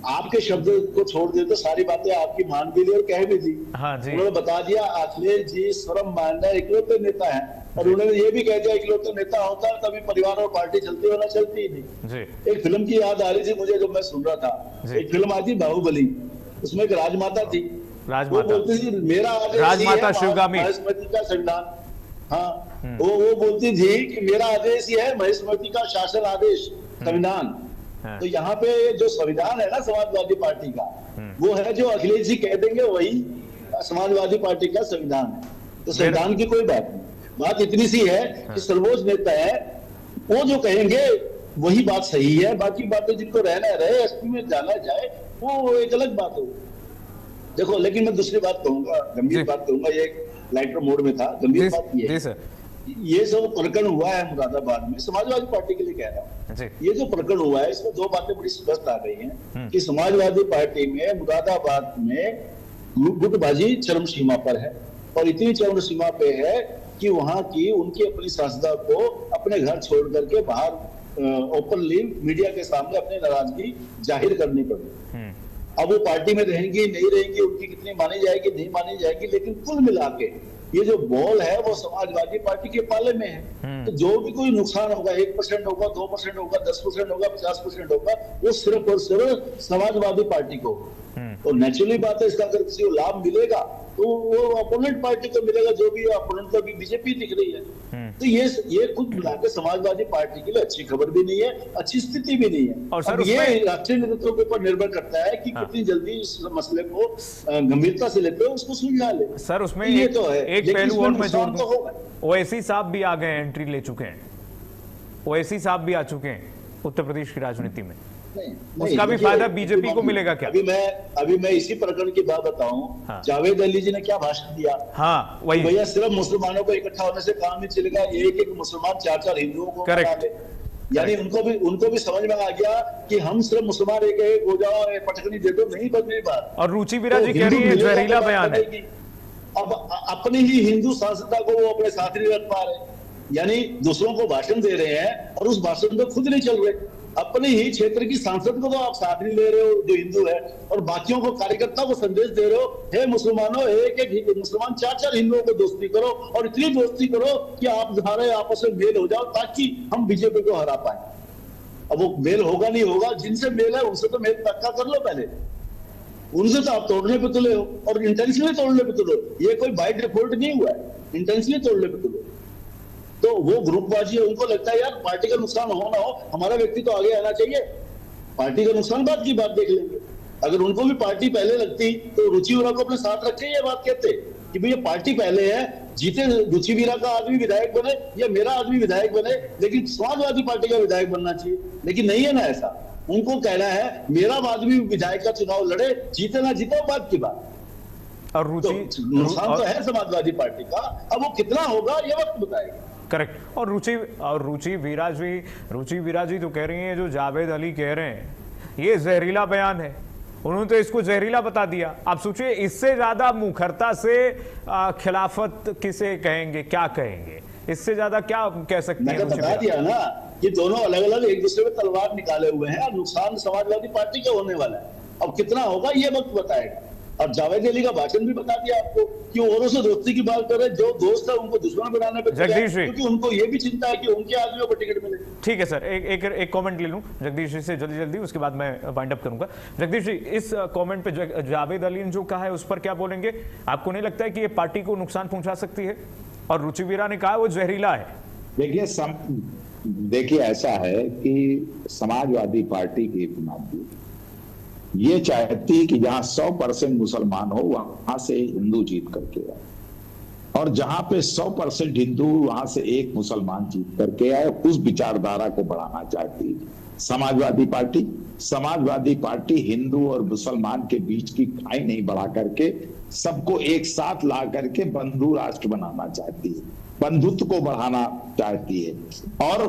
आपके शब्द को छोड़ दिए तो सारी बातें आपकी मान भी ली और कह भी दी। हाँ जी, उन्होंने बता दिया अखिलेश जी सर्व मान्य इकलौते नेता हैं, और उन्होंने ये भी कह दिया इकलौते नेता होता है तभी परिवार और पार्टी चलती, होना चलती ही नहीं जी। एक फिल्म की याद आ रही थी मुझे जब मैं सुन रहा था, एक फिल्म आई थी बाहुबली, उसमें एक राजमाता थी, वो बोलती थी मेरा राजमाता शिवगामी महेश्मती का संविधान, हाँ वो बोलती थी कि मेरा आदेश ही है महेश्मती का शासन आदेश संविधान। तो यहाँ पे जो संविधान है ना समाजवादी पार्टी का, वो है जो अखिलेश जी कह देंगे वही समाजवादी पार्टी का संविधान है। तो संविधान की कोई बात नहीं, बात इतनी सी है कि सर्वोच्च नेता है, वो जो कहेंगे वही बात सही है, बाकी बातें जिनको रहना रहे, एसपी में जाना जाए, वो एक अलग बात हो। देखो, लेकिन मैं दूसरी बात कहूंगा, गंभीर बात कहूंगा, ये लाइटर मोड में था, गंभीर बात ये सब प्रकरण हुआ है मुरादाबाद में, समाजवादी पार्टी के लिए कह रहा हूँ, ये जो प्रकरण हुआ है इसमें दो बातें बड़ी स्पष्ट आ गई हैं कि समाजवादी पार्टी में मुरादाबाद में गुटबाजी चरम सीमा पर है, और इतनी चरम सीमा पे है कि वहां की उनकी अपनी सांसदा को अपने घर छोड़ करके बाहर ओपनली मीडिया के सामने अपनी नाराजगी जाहिर करनी पड़ी। अब वो पार्टी में रहेंगी नहीं रहेंगी, उनकी कितनी मानी जाएगी नहीं मानी जाएगी, लेकिन कुल मिला के ये जो बॉल है वो समाजवादी पार्टी के पाले में है। तो जो भी कोई नुकसान होगा, 1% होगा, 2% होगा, 10% होगा, 50% होगा, वो सिर्फ और सिर्फ समाजवादी पार्टी को। तो नेचुरली बात है, इसका अगर किसी को लाभ मिलेगा तो वो अपोनेंट पार्टी को मिलेगा, जो भी अपोनेंट को भी बीजेपी दिख रही है। तो ये खुद मिलाकर समाजवादी पार्टी के लिए अच्छी खबर भी नहीं है, अच्छी स्थिति भी नहीं है। और सर ये राष्ट्रीय नेतृत्व के ऊपर निर्भर करता है कि कितनी जल्दी इस मसले को गंभीरता से लेते हैं, उसको सुलझा ले। सर उसमें ये तो है, एक पहलू और मैं जोड़ दूं, ओवैसी साहब भी आ गए, एंट्री ले चुके हैं, ओवैसी साहब भी आ चुके हैं उत्तर प्रदेश की राजनीति में। उसका भी फायदा बीजेपी को मिलेगा क्या? अभी मैं इसी प्रकरण की बात बताऊं। हाँ। जावेद अली जी ने क्या भाषण दिया? हाँ, वही भैया सिर्फ मुसलमानों को इकट्ठा होने से काम नहीं चलेगा, एक मुसलमान 4-4 हिंदुओं को बना ले। यानी उनको भी समझ में आ गया कि हम सिर्फ मुसलमान एक हो जाओ, पटकनी दे दो, नहीं बन रही बात। और रुचि वीरा जी कह रही है जहरीला बयान है। अब अपनी ही हिंदू सांसदता को वो अपने साथ नहीं रख पा रहे, यानी दूसरों को भाषण दे रहे हैं और उस भाषण पे खुद नहीं चल रहे। अपने ही क्षेत्र की सांसद को तो आप साथ नहीं ले रहे हो जो हिंदू है, और बाकियों को कार्यकर्ताओं को संदेश दे रहे हो, हे मुसलमानों, एक मुसलमान 4 हिंदुओं को दोस्ती करो और इतनी दोस्ती करो कि आप सारे आपस में मेल हो जाओ ताकि हम बीजेपी को हरा पाए। अब वो मेल होगा नहीं होगा, जिनसे मेल है उनसे तो मेल पक्का कर लो पहले, उनसे तो आप तोड़ने पे तुले हो और इंटेंशनली तोड़ने पे तुले हो। ये कोई बाय डिफॉल्ट नहीं हुआ है, इंटेंशनली तोड़ने पे तुले। तो वो ग्रुपबाजी है, उनको लगता है यार पार्टी का नुकसान हो ना हो, हमारा व्यक्ति तो आगे आना चाहिए, पार्टी का नुकसान बाद की बात देख लेंगे। अगर उनको भी पार्टी पहले लगती तो रुचि वीरा को अपने साथ रख के ये बात कहते कि भैया पार्टी पहले है, जीते रुचि वीरा का आदमी विधायक बने या मेरा आदमी विधायक बने, लेकिन समाजवादी पार्टी का विधायक बनना चाहिए। लेकिन नहीं है ना ऐसा, उनको कहना है मेरा आदमी विधायक का चुनाव लड़े, जीते ना जीते बात की बात। और रुचि नुकसान तो है समाजवादी पार्टी का, अब वो कितना होगा ये वक्त बताएगा। करेक्ट। और रुचि वीरा जी तो कह रही हैं जो जावेद अली कह रहे हैं ये जहरीला बयान है, उन्होंने तो इसको जहरीला बता दिया। आप सोचिए इससे ज्यादा मुखरता से खिलाफत किसे कहेंगे, क्या कहेंगे, इससे ज्यादा क्या कह सकते हैं? बता दिया ना, ये दोनों अलग अलग एक दूसरे में तलवार निकाले हुए हैं और नुकसान समाजवादी पार्टी का होने वाला है। अब कितना होगा ये वक्त बताएगा। और जावेद अली का भाषण भी बता दिया आपको कि औरों से दोस्ती की बात कर रहे, जो दोस्त है उनको दुश्मन बनाने पे, क्योंकि उनको ये भी चिंता है कि उनके आदमियों को टिकट मिले। ठीक है सर, एक कमेंट ले लूं जगदीश जी से जल्दी, उसके बाद मैं वाइंड अप करूंगा। जगदीश जी, इस कमेंट पे जावेद अली ने जो कहा है उस पर क्या बोलेंगे? आपको नहीं लगता है कि ये पार्टी को नुकसान पहुंचा सकती है? और रुचि वीरा ने कहा वो जहरीला है। देखिए ऐसा है कि समाजवादी पार्टी की नाती ये चाहती कि जहां 100% मुसलमान हो वहां से हिंदू जीत करके आए, और जहां पे 100% हिंदू वहां से एक मुसलमान जीत करके आए, उस विचारधारा को बढ़ाना चाहती है समाजवादी पार्टी हिंदू और मुसलमान के बीच की खाई नहीं बढ़ा करके सबको एक साथ ला करके बंधु राष्ट्र बनाना चाहती है, बंधुत्व को बढ़ाना चाहती है। और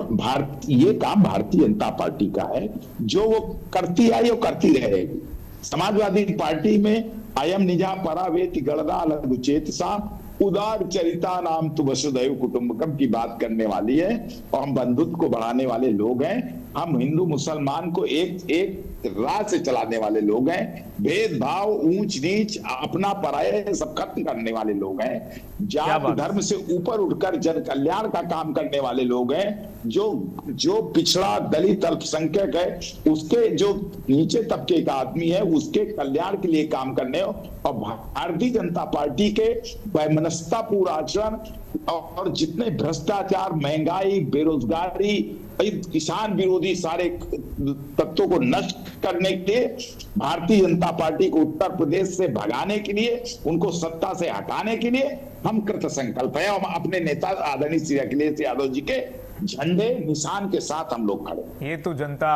ये काम भारतीय जनता पार्टी का है, जो वो करती आई वो करती रहेगी। समाजवादी पार्टी में अयम निजा परावेति गणदा लघुचेत सा उदार चरिता नाम तु वसुधैव कुटुंबकम की बात करने वाली है, और हम बंधुत्व को बढ़ाने वाले लोग हैं। हम हिंदू मुसलमान को एक राह से चलाने वाले लोग हैं, भेदभाव ऊंच नीच अपना पराया सब खत्म करने वाले लोग हैं, जात धर्म से ऊपर उठकर जन कल्याण का काम करने वाले लोग हैं। जो पिछड़ा दलित अल्पसंख्यक है उसके जो नीचे तबके का आदमी है उसके कल्याण के लिए काम करने, और भारतीय जनता पार्टी के वैमनस्यतापूर्ण आचरण और जितने भ्रष्टाचार, महंगाई, बेरोजगारी, किसान विरोधी सारे तत्वों को नष्ट करने के लिए, भारतीय जनता पार्टी को उत्तर प्रदेश से भगाने के लिए, उनको सत्ता से हटाने के लिए हम कृत संकल्प है। हम अपने नेता आदरणीय श्री अखिलेश यादव जी के झंडे निशान के साथ हम लोग खड़े। ये तो जनता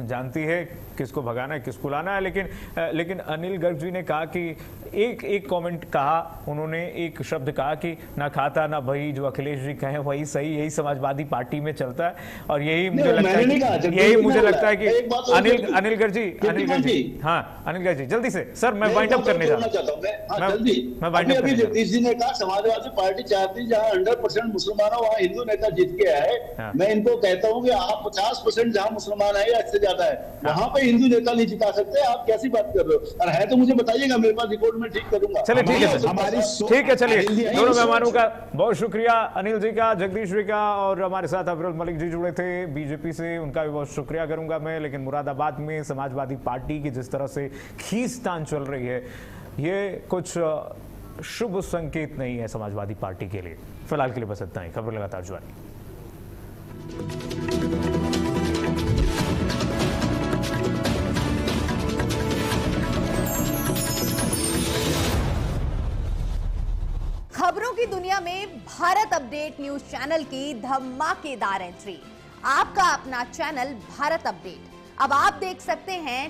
जानती है किसको भगाना है किसको लाना है, लेकिन अनिल गर्ग जी ने कहा कि एक कमेंट कहा, उन्होंने एक शब्द कहा कि ना खाता ना भई, जो अखिलेश जी कहें वही सही, यही समाजवादी पार्टी में चलता है। और यही मुझे लगता है कि अनिल गर्ग जी, हाँ अनिल गर्ग जी जल्दी से सर, मैं वाइंड अप करने जा रहा हूं। जगदीश जी ने कहा समाजवादी पार्टी चाहती है जहां 100% मुसलमान हो वहां हिंदू नेता जीत के आए। मैं इनको कहता हूं कि आप 50% जहां मुसलमान है या इससे ज्यादा है वहां पे हिंदू नेता नहीं जिता सकते। आप कैसी बात कर रहे हो? और है तो मुझे बताइएगा, मेरे पास रिपोर्ट में ठीक करूंगा। चलिए ठीक है सर, ठीक है। चलिए दोनों मेहमानों का बहुत शुक्रिया, अनिल जी का, जगदीश जी का, और हमारे साथ अफरोज मलिक जी जुड़े थे बीजेपी से, उनका भी बहुत शुक्रिया करूंगा मैं। लेकिन मुरादाबाद में समाजवादी पार्टी की जिस तरह से खींचतान चल रही है, ये कुछ शुभ संकेत नहीं है समाजवादी पार्टी के लिए। फिलहाल के लिए बस इतना ही। खबर लगातार जारी। खबरों की दुनिया में भारत अपडेट न्यूज चैनल की धमाकेदार एंट्री। आपका अपना चैनल भारत अपडेट अब आप देख सकते हैं